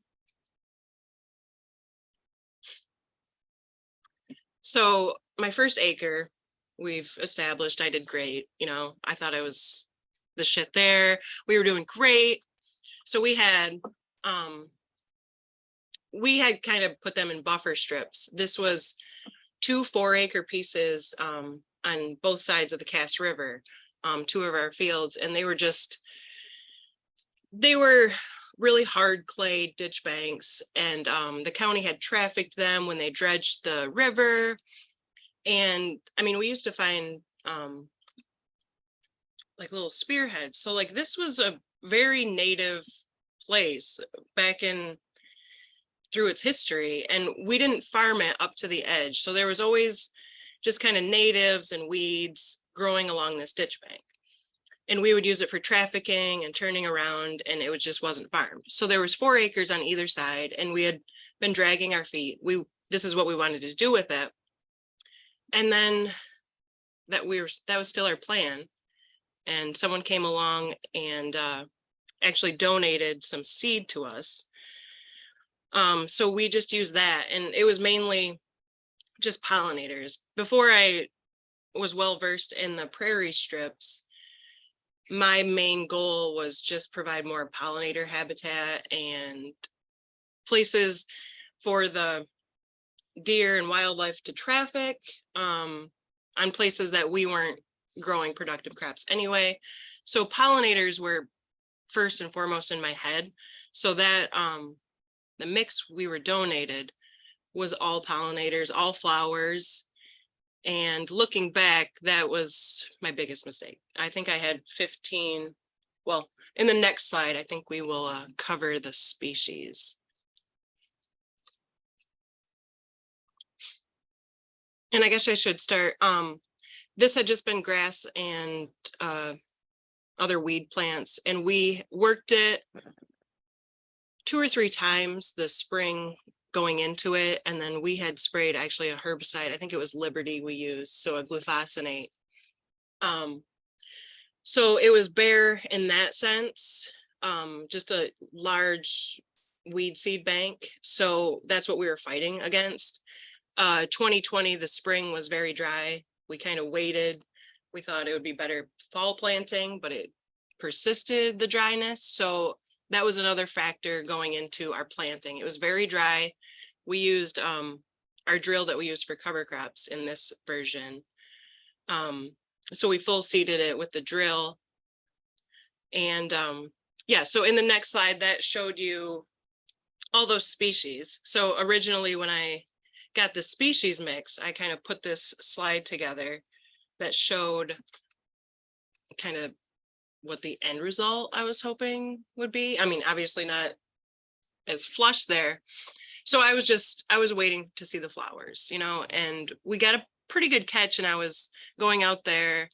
So my first acre, we've established I did great. I thought I was the shit there. We were doing great. So we had kind of put them in buffer strips. This was 2 4-acre pieces on both sides of the Cass River, 2 of our fields, and they were really hard clay ditch banks, and the county had trafficked them when they dredged the river. And I mean, we used to find like little spearheads. So like this was a very native place back through its history, and we didn't farm it up to the edge. So there was always just kind of natives and weeds growing along this ditch bank. And we would use it for trafficking and turning around, and it just wasn't farmed. So there was 4 acres on either side, and we had been dragging our feet. This is what we wanted to do with it. And then that was still our plan. And someone came along and actually donated some seed to us. So we just used that, and it was mainly just pollinators. Before I was well versed in the prairie strips, my main goal was just provide more pollinator habitat and places for the deer and wildlife to traffic on places that we weren't growing productive crops anyway. So pollinators were first and foremost in my head. So that the mix we were donated was all pollinators, all flowers. And looking back, that was my biggest mistake. I think I had 15. Well, in the next slide, I think we will cover the species. And I guess I should start. This had just been grass and other weed plants, and we worked it 2 or 3 times this spring going into it. And then we had sprayed actually a herbicide. I think it was Liberty we used, so a glufosinate. So it was bare in that sense, just a large weed seed bank. So that's what we were fighting against. 2020, the spring was very dry. We kind of waited. We thought it would be better fall planting, but it persisted, the dryness. So that was another factor going into our planting. It was very dry. We used our drill that we used for cover crops in this version. So we full seeded it with the drill. And yeah, so in the next slide, that showed you all those species. So originally when I got the species mix, I kind of put this slide together that showed kind of what the end result I was hoping would be. I mean, obviously not as flush there. So I was waiting to see the flowers, and we got a pretty good catch, and I was going out there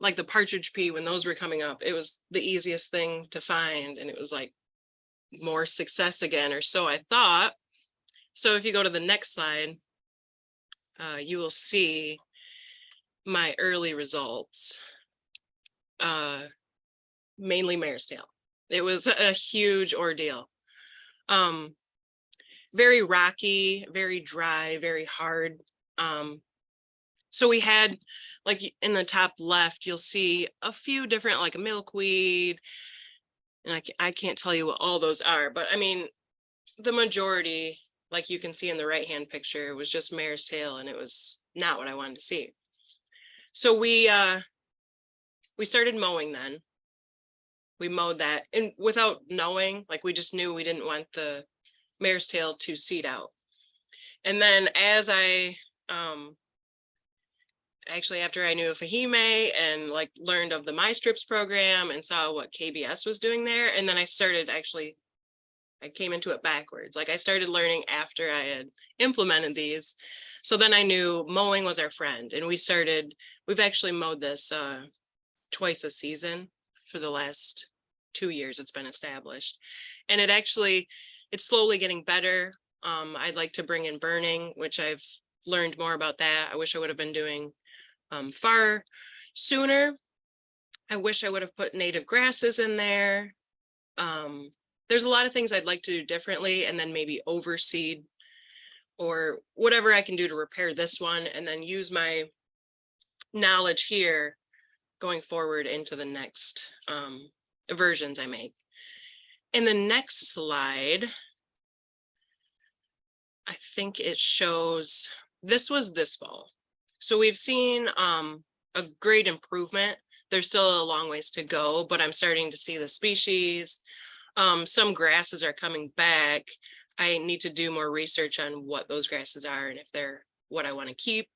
like the partridge pea when those were coming up. It was the easiest thing to find, and it was like more success again, or so I thought. So if you go to the next slide, you will see my early results, mainly mare's tail. It was a huge ordeal. Very rocky, very dry, very hard. So we had, like in the top left, you'll see a few different, like a milkweed, and I can't tell you what all those are, but I mean, the majority, like you can see in the right hand picture, was just mare's tail, and it was not what I wanted to see. So we started mowing then. We mowed that, and without knowing, like we just knew we didn't want the mare's tail to seed out. And then as I actually, after I knew of Fahimeh and like learned of the My Strips program and saw what KBS was doing there, and then I started I came into it backwards. Like I started learning after I had implemented these. So then I knew mowing was our friend, and we've actually mowed this twice a season for the last 2 years it's been established. And it's slowly getting better. I'd like to bring in burning, which I've learned more about that. I wish I would have been doing far sooner. I wish I would have put native grasses in there. There's a lot of things I'd like to do differently, and then maybe overseed or whatever I can do to repair this one, and then use my knowledge here going forward into the next versions I make. In the next slide, I think it shows, this was this fall. So we've seen a great improvement. There's still a long ways to go, but I'm starting to see the species. Some grasses are coming back. I need to do more research on what those grasses are and if they're what I want to keep.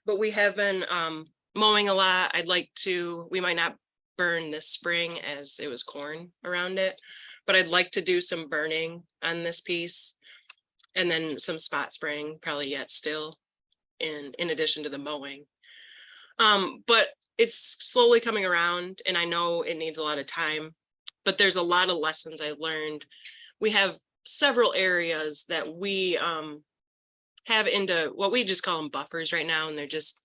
But we have been mowing a lot. We might not burn this spring as it was corn around it, but I'd like to do some burning on this piece, and then some spot spraying probably yet still in addition to the mowing. But it's slowly coming around, and I know it needs a lot of time, but there's a lot of lessons I learned. We have several areas that we have into what we just call them buffers right now, and they're just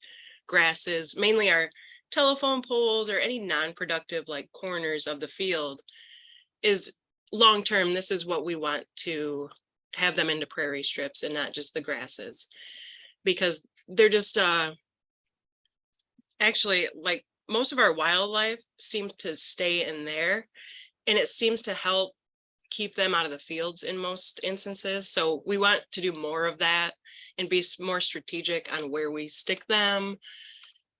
grasses, mainly our telephone poles or any non-productive like corners of the field. Is long-term, this is what we want to have them into prairie strips and not just the grasses, because they're just actually, like, most of our wildlife seems to stay in there, and it seems to help keep them out of the fields in most instances. So we want to do more of that and be more strategic on where we stick them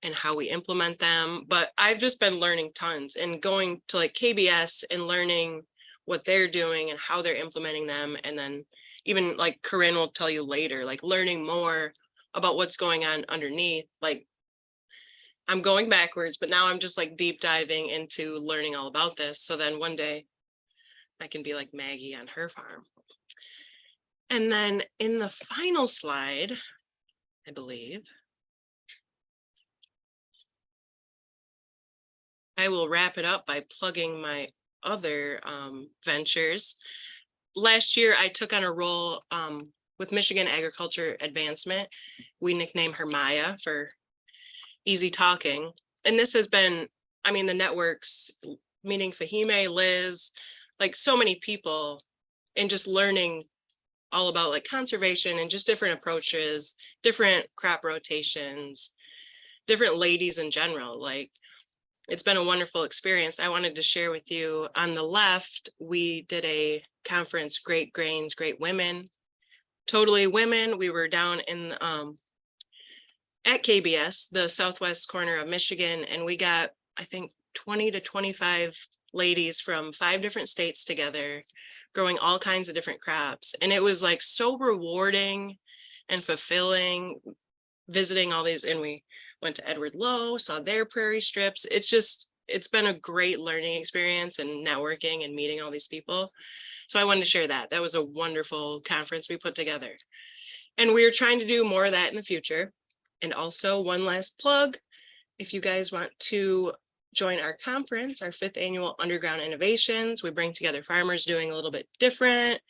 and how we implement them. But I've just been learning tons and going to like KBS and learning what they're doing and how they're implementing them. And then even like Corinne will tell you later, like learning more about what's going on underneath. Like I'm going backwards, but now I'm just like deep diving into learning all about this. So then one day I can be like Maggie on her farm. And then in the final slide, I believe, I will wrap it up by plugging my other ventures. Last year, I took on a role with Michigan Agriculture Advancement. We nicknamed her Maya for easy talking. And this has been, I mean, the networks, meeting Fahimeh, Liz, like so many people, and just learning all about like conservation and just different approaches, different crop rotations, different ladies in general. Like, it's been a wonderful experience. I wanted to share with you on the left, we did a conference, Great Grains, Great Women, totally women. We were down in at KBS, the southwest corner of Michigan, and we got, I think, 20 to 25 ladies from 5 different states together, growing all kinds of different crops. And it was like so rewarding and fulfilling visiting all these. And we went to Edward Lowe, saw their prairie strips. It's been a great learning experience and networking and meeting all these people. So I wanted to share that. That was a wonderful conference we put together. And we're trying to do more of that in the future. And also one last plug, if you guys want to join our conference, our 5th annual Underground Innovations, we bring together farmers doing a little bit different,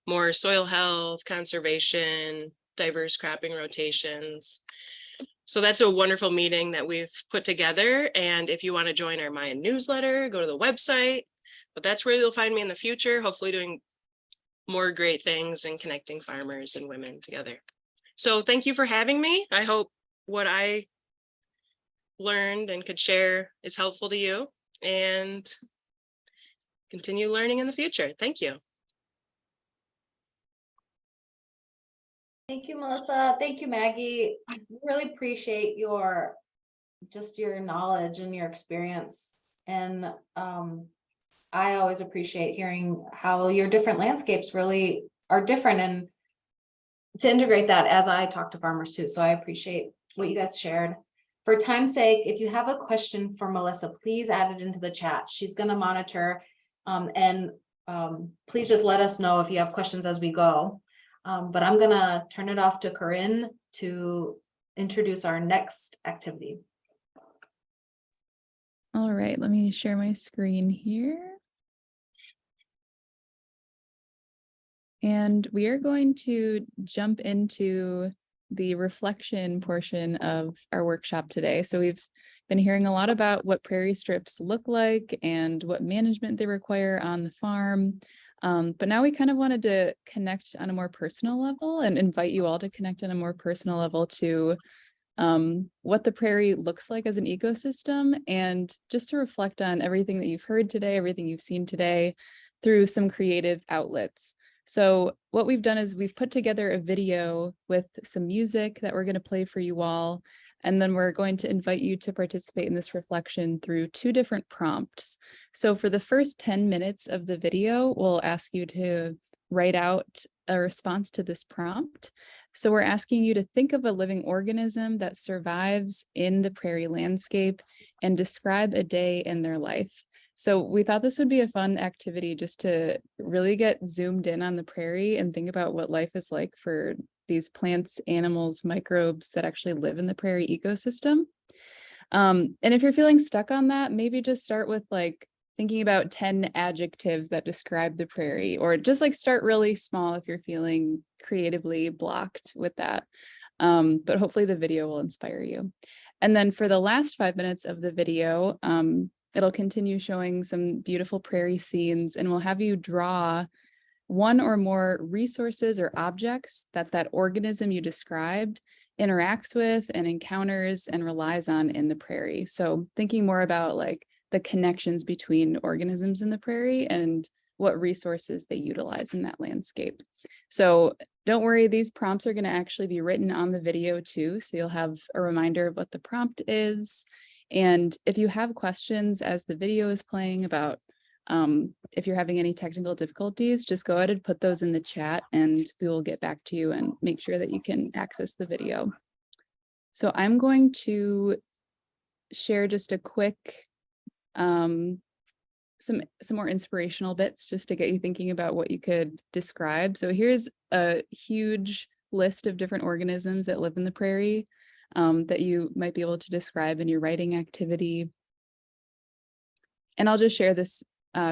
more soil health, conservation, diverse cropping rotations. So that's a wonderful meeting that we've put together. And if you want to join our Mayan newsletter, go to the website. But that's where you'll find me in the future, hopefully doing more great things and connecting farmers and women together. So thank you for having me. I hope what I learned and could share is helpful to you, and continue learning in the future. Thank you. Thank you, Melissa. Thank you, Maggie. I really appreciate your knowledge and your experience. And I always appreciate hearing how your different landscapes really are different, and to integrate that as I talk to farmers too. So I appreciate what you guys shared. For time's sake, if you have a question for Melissa, please add it into the chat. She's going to monitor, and please just let us know if you have questions as we go. But I'm going to turn it off to Corinne to introduce our next activity. All right, let me share my screen here. And we are going to jump into the reflection portion of our workshop today. So we've been hearing a lot about what prairie strips look like and what management they require on the farm. But now we kind of wanted to connect on a more personal level and invite you all to connect on a more personal level to what the prairie looks like as an ecosystem, and just to reflect on everything that you've heard today, everything you've seen today through some creative outlets. So what we've done is we've put together a video with some music that we're going to play for you all. And then we're going to invite you to participate in this reflection through 2 different prompts. So for the first 10 minutes of the video, we'll ask you to write out a response to this prompt. So we're asking you to think of a living organism that survives in the prairie landscape and describe a day in their life. So we thought this would be a fun activity just to really get zoomed in on the prairie and think about what life is like for these plants, animals, microbes that actually live in the prairie ecosystem. And if you're feeling stuck on that, maybe just start with like thinking about 10 adjectives that describe the prairie, or just like start really small if you're feeling creatively blocked with that. But hopefully the video will inspire you. And then for the last 5 minutes of the video, it'll continue showing some beautiful prairie scenes, and we'll have you draw 1 or more resources or objects that that organism you described interacts with and encounters and relies on in the prairie. So thinking more about like the connections between organisms in the prairie and what resources they utilize in that landscape. So don't worry, these prompts are going to actually be written on the video too. So you'll have a reminder of what the prompt is. And if you have questions as the video is playing about if you're having any technical difficulties, just go ahead and put those in the chat and we will get back to you and make sure that you can access the video. So I'm going to share just a quick, some more inspirational bits just to get you thinking about what you could describe. So here's a huge list of different organisms that live in the prairie that you might be able to describe in your writing activity. And I'll just share this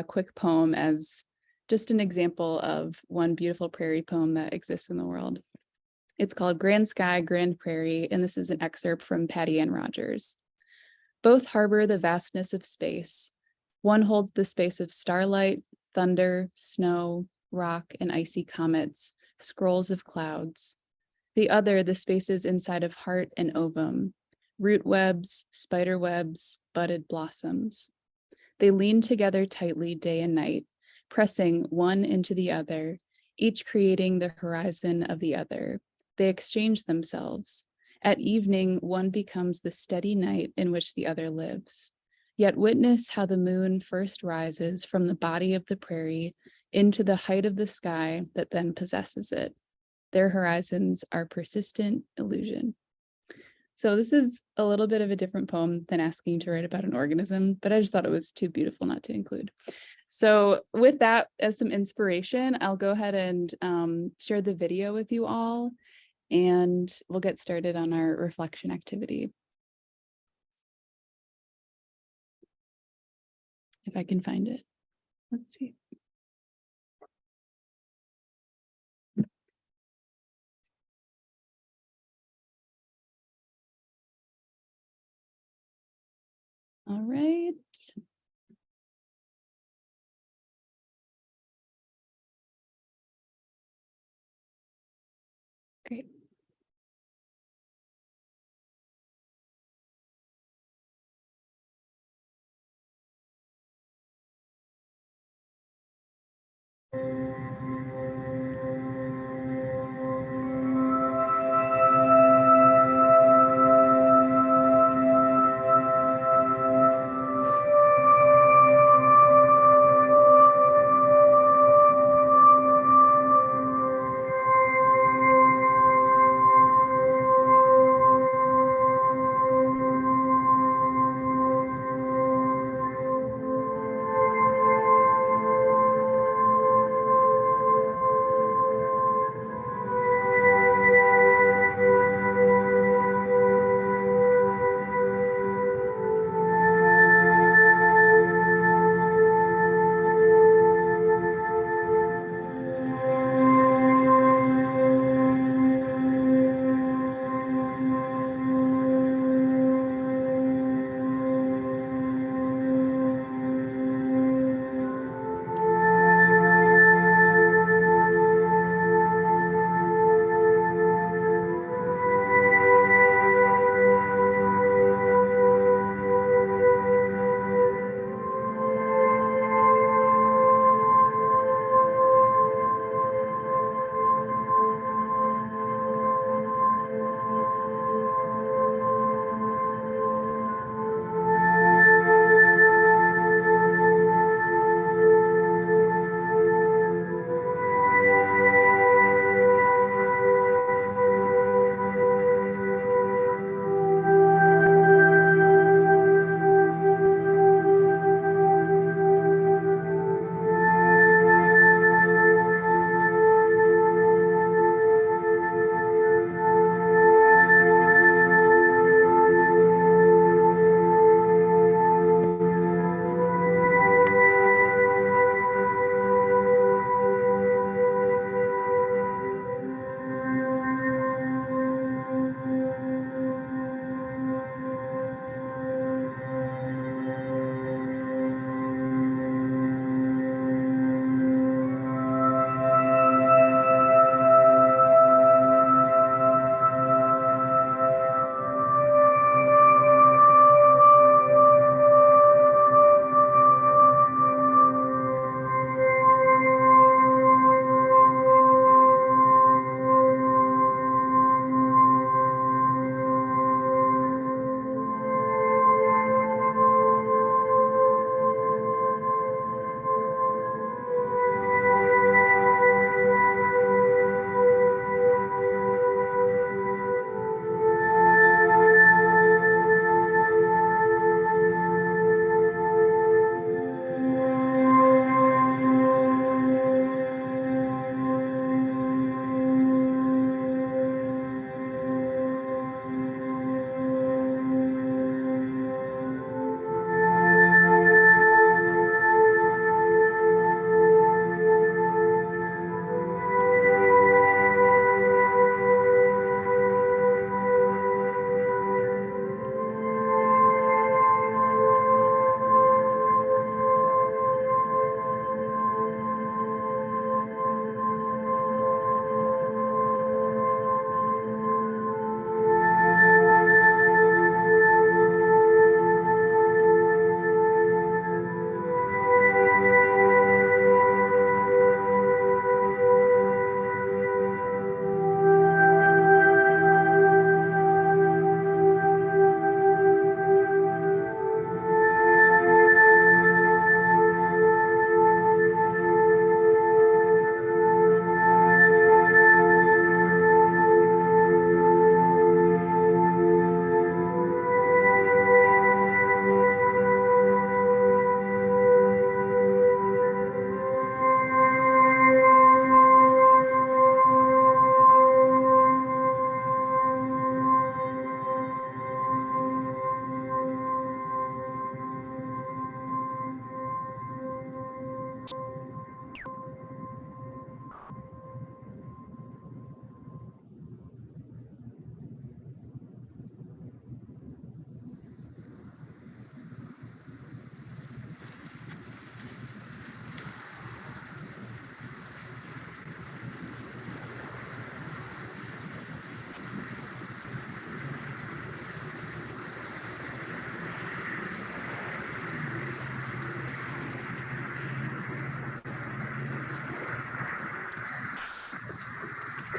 quick poem as just an example of one beautiful prairie poem that exists in the world. It's called Grand Sky, Grand Prairie, and this is an excerpt from Patty Ann Rogers. Both harbor the vastness of space. One holds the space of starlight, thunder, snow, rock, and icy comets, scrolls of clouds. The other, the spaces inside of heart and ovum, root webs, spider webs, budded blossoms. They lean together tightly day and night, pressing one into the other, each creating the horizon of the other. They exchange themselves. At evening, one becomes the steady night in which the other lives. Yet witness how the moon first rises from the body of the prairie into the height of the sky that then possesses it. Their horizons are persistent illusion. So this is a little bit of a different poem than asking to write about an organism, but I just thought it was too beautiful not to include. So with that as some inspiration, I'll go ahead and share the video with you all, and we'll get started on our reflection activity. If I can find it. Let's see. All right. Great.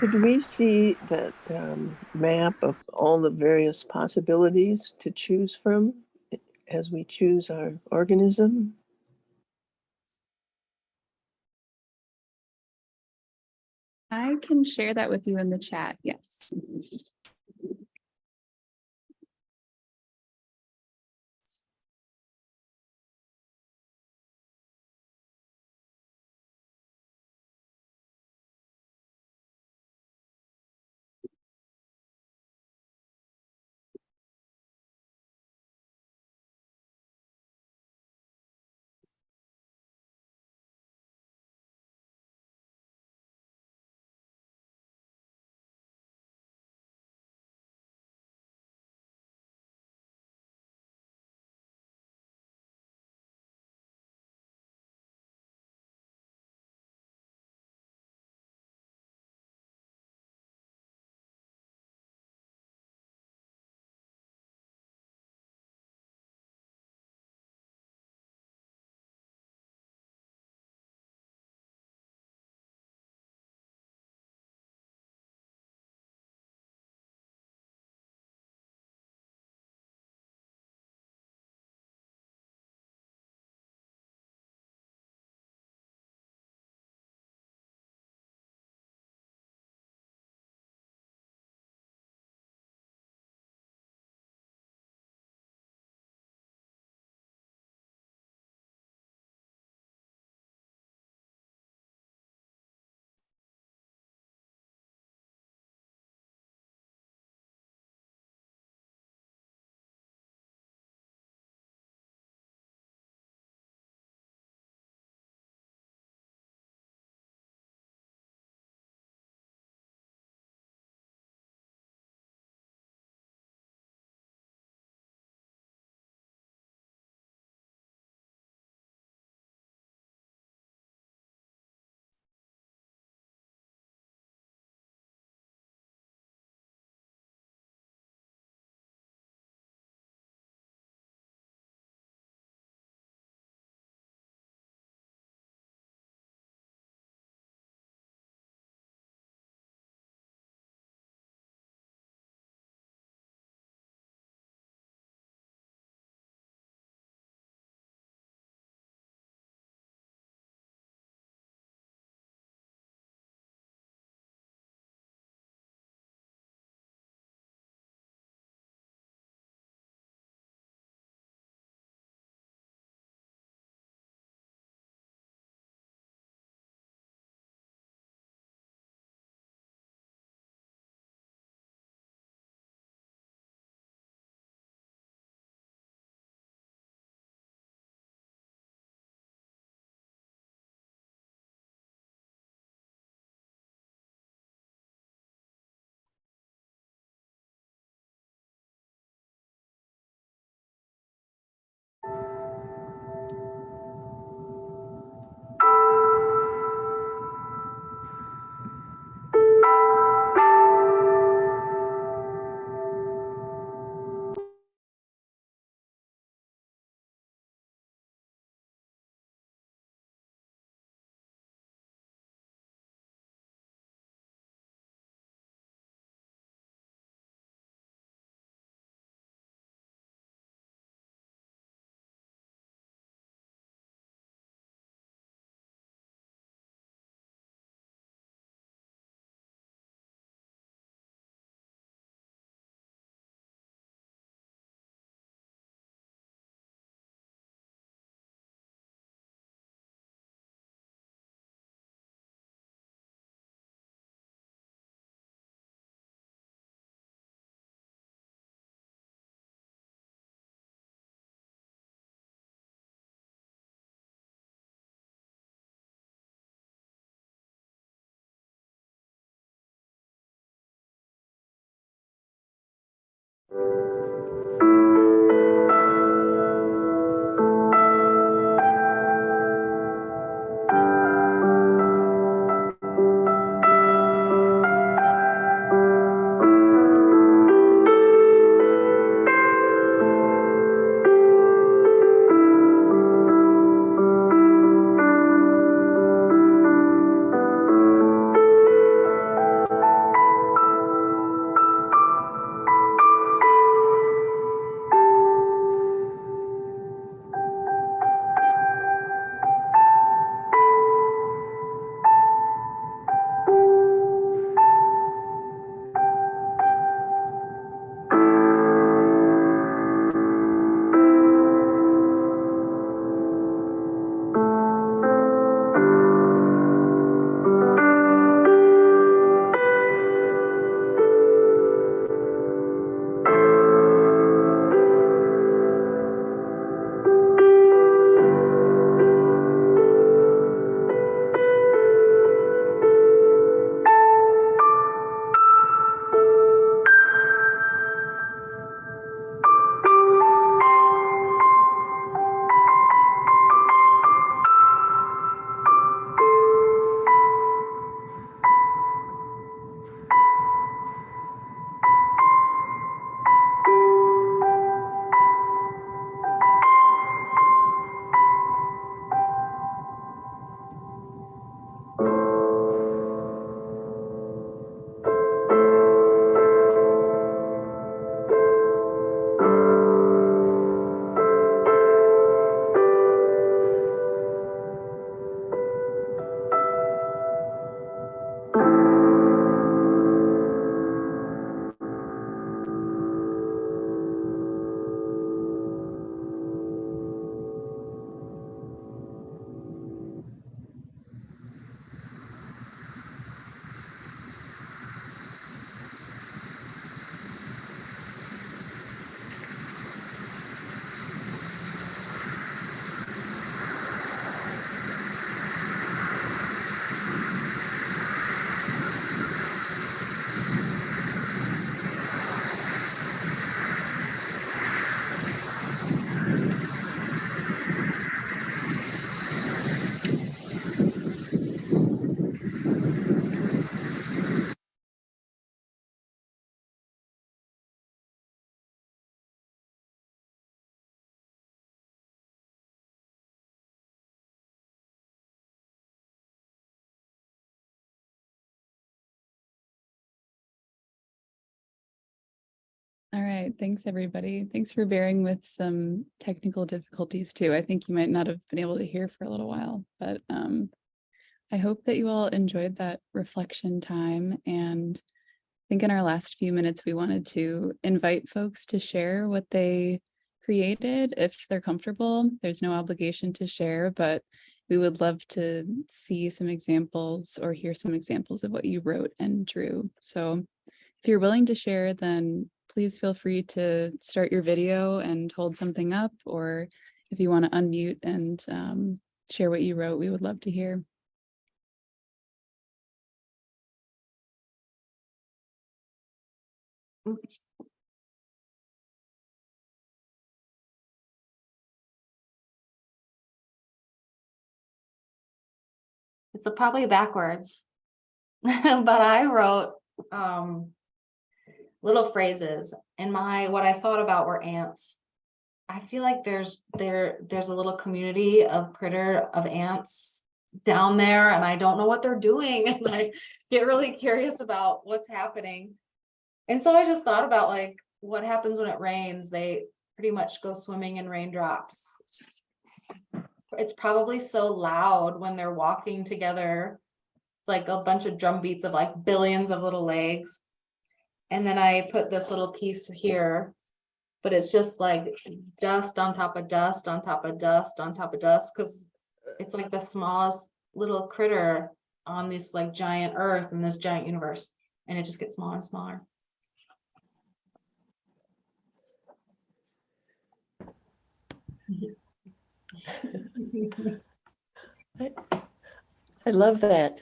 Could we see that map of all the various possibilities to choose from as we choose our organism? I can share that with you in the chat. Yes. right, thanks everybody. Thanks for bearing with some technical difficulties too. I think you might not have been able to hear for a little while, but I hope that you all enjoyed that reflection time. And I think in our last few minutes, we wanted to invite folks to share what they created if they're comfortable. There's no obligation to share, but we would love to see some examples or hear some examples of what you wrote and drew. So if you're willing to share, then please feel free to start your video and hold something up, or if you want to unmute and share what you wrote, we would love to hear. It's probably backwards, but I wrote little phrases, and what I thought about were ants. I feel like there's a little community of ants down there, and I don't know what they're doing, and I get really curious about what's happening. And so I just thought about like what happens when it rains. They pretty much go swimming in raindrops. It's probably so loud when they're walking together, like a bunch of drum beats of like billions of little legs. And then I put this little piece here, but it's just like dust on top of dust on top of dust on top of dust, because it's like the smallest little critter on this like giant earth in this giant universe, and it just gets smaller and smaller. I love that.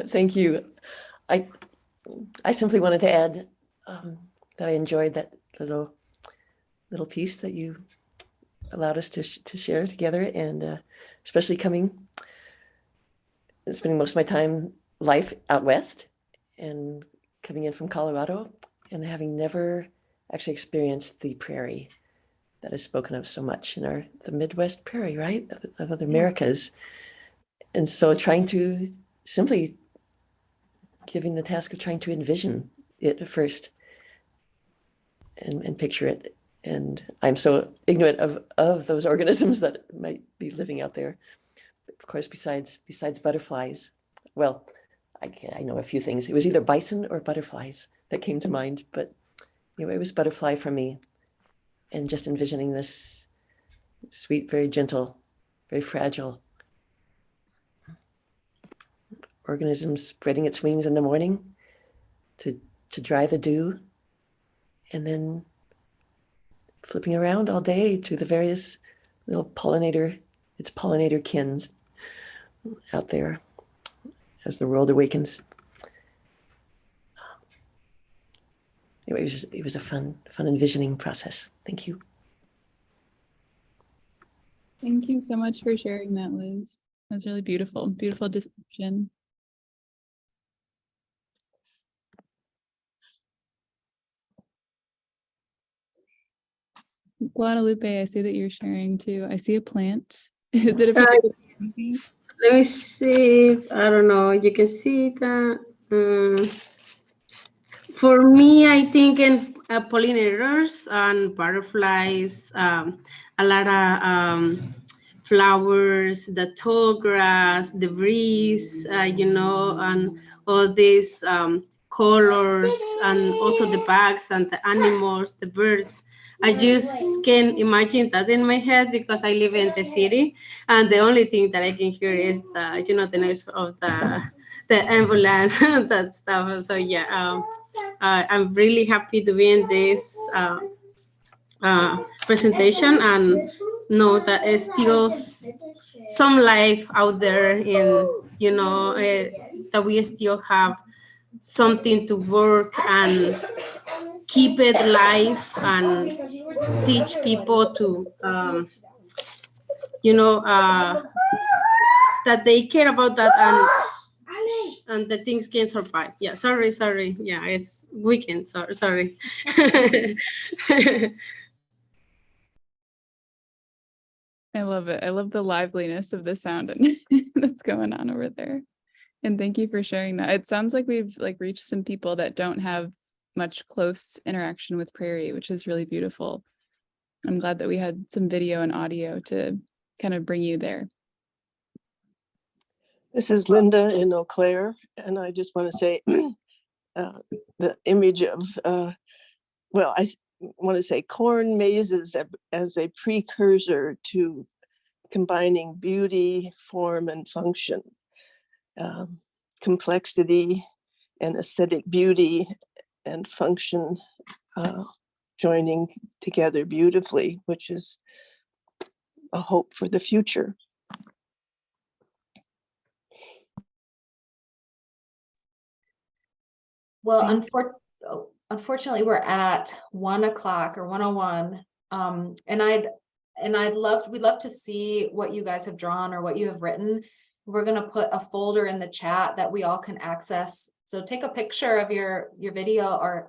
Thank you. I simply wanted to add that I enjoyed that little piece that you allowed us to share together, and especially spending most of my life out west and coming in from Colorado and having never actually experienced the prairie that is spoken of so much in the Midwest prairie, right, of the Americas. And so simply giving the task of trying to envision it first and picture it. And I'm so ignorant of those organisms that might be living out there. Of course, besides butterflies, well, I know a few things. It was either bison or butterflies that came to mind, but anyway, it was butterfly for me. And just envisioning this sweet, very gentle, very fragile organism spreading its wings in the morning to dry the dew, and then flipping around all day to the various little pollinator kins out there as the world awakens. Anyway, it was a fun envisioning process. Thank you. Thank you so much for sharing that, Liz. That was really beautiful, beautiful description. Guadalupe, I see that you're sharing too. I see a plant. Is it a particular species? Let me see. I don't know. You can see that. For me, I think in pollinators and butterflies, a lot of flowers, the tall grass, the breeze, and all these colors, and also the bugs and the animals, the birds. I just can imagine that in my head because I live in the city, and the only thing that I can hear is the noise of the ambulance and that stuff. So yeah, I'm really happy to be in this presentation and know that it's still some life out there in that we still have something to work and keep it alive and teach people to that they care about that and the things can survive. Yeah, sorry. Yeah, it's weekend. Sorry. I love it. I love the liveliness of the sound that's going on over there. And thank you for sharing that. It sounds like we've reached some people that don't have much close interaction with Prairie, which is really beautiful. I'm glad that we had some video and audio to kind of bring you there. This is Linda in Eau Claire, and I just want to say the image of, well, I want to say corn mazes as a precursor to combining beauty, form, and function, complexity and aesthetic beauty and function joining together beautifully, which is a hope for the future. Well, unfortunately, we're at 1 o'clock or 1:01. We'd love to see what you guys have drawn or what you have written. We're going to put a folder in the chat that we all can access. So take a picture of your video or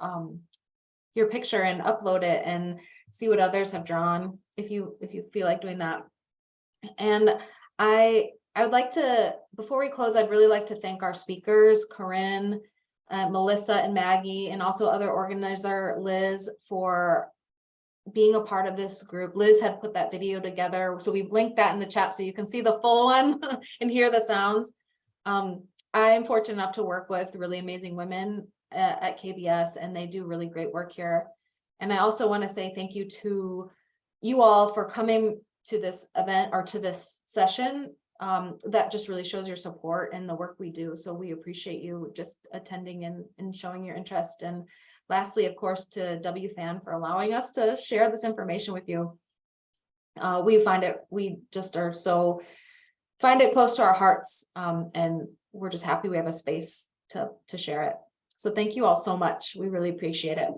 your picture and upload it and see what others have drawn if you feel like doing that. And I would like to, before we close, I'd really like to thank our speakers, Corinne, Melissa and Maggie, and also other organizer Liz, for being a part of this group. Liz had put that video together, so we've linked that in the chat so you can see the full one and hear the sounds. I am fortunate enough to work with really amazing women at KBS, and they do really great work here. And I also want to say thank you to you all for coming to this event or to this session. That just really shows your support in the work we do. So we appreciate you just attending and showing your interest. And lastly, of course, to WFAN for allowing us to share this information with you. We just are so find it close to our hearts, and we're just happy we have a space to share it. So thank you all so much. We really appreciate it.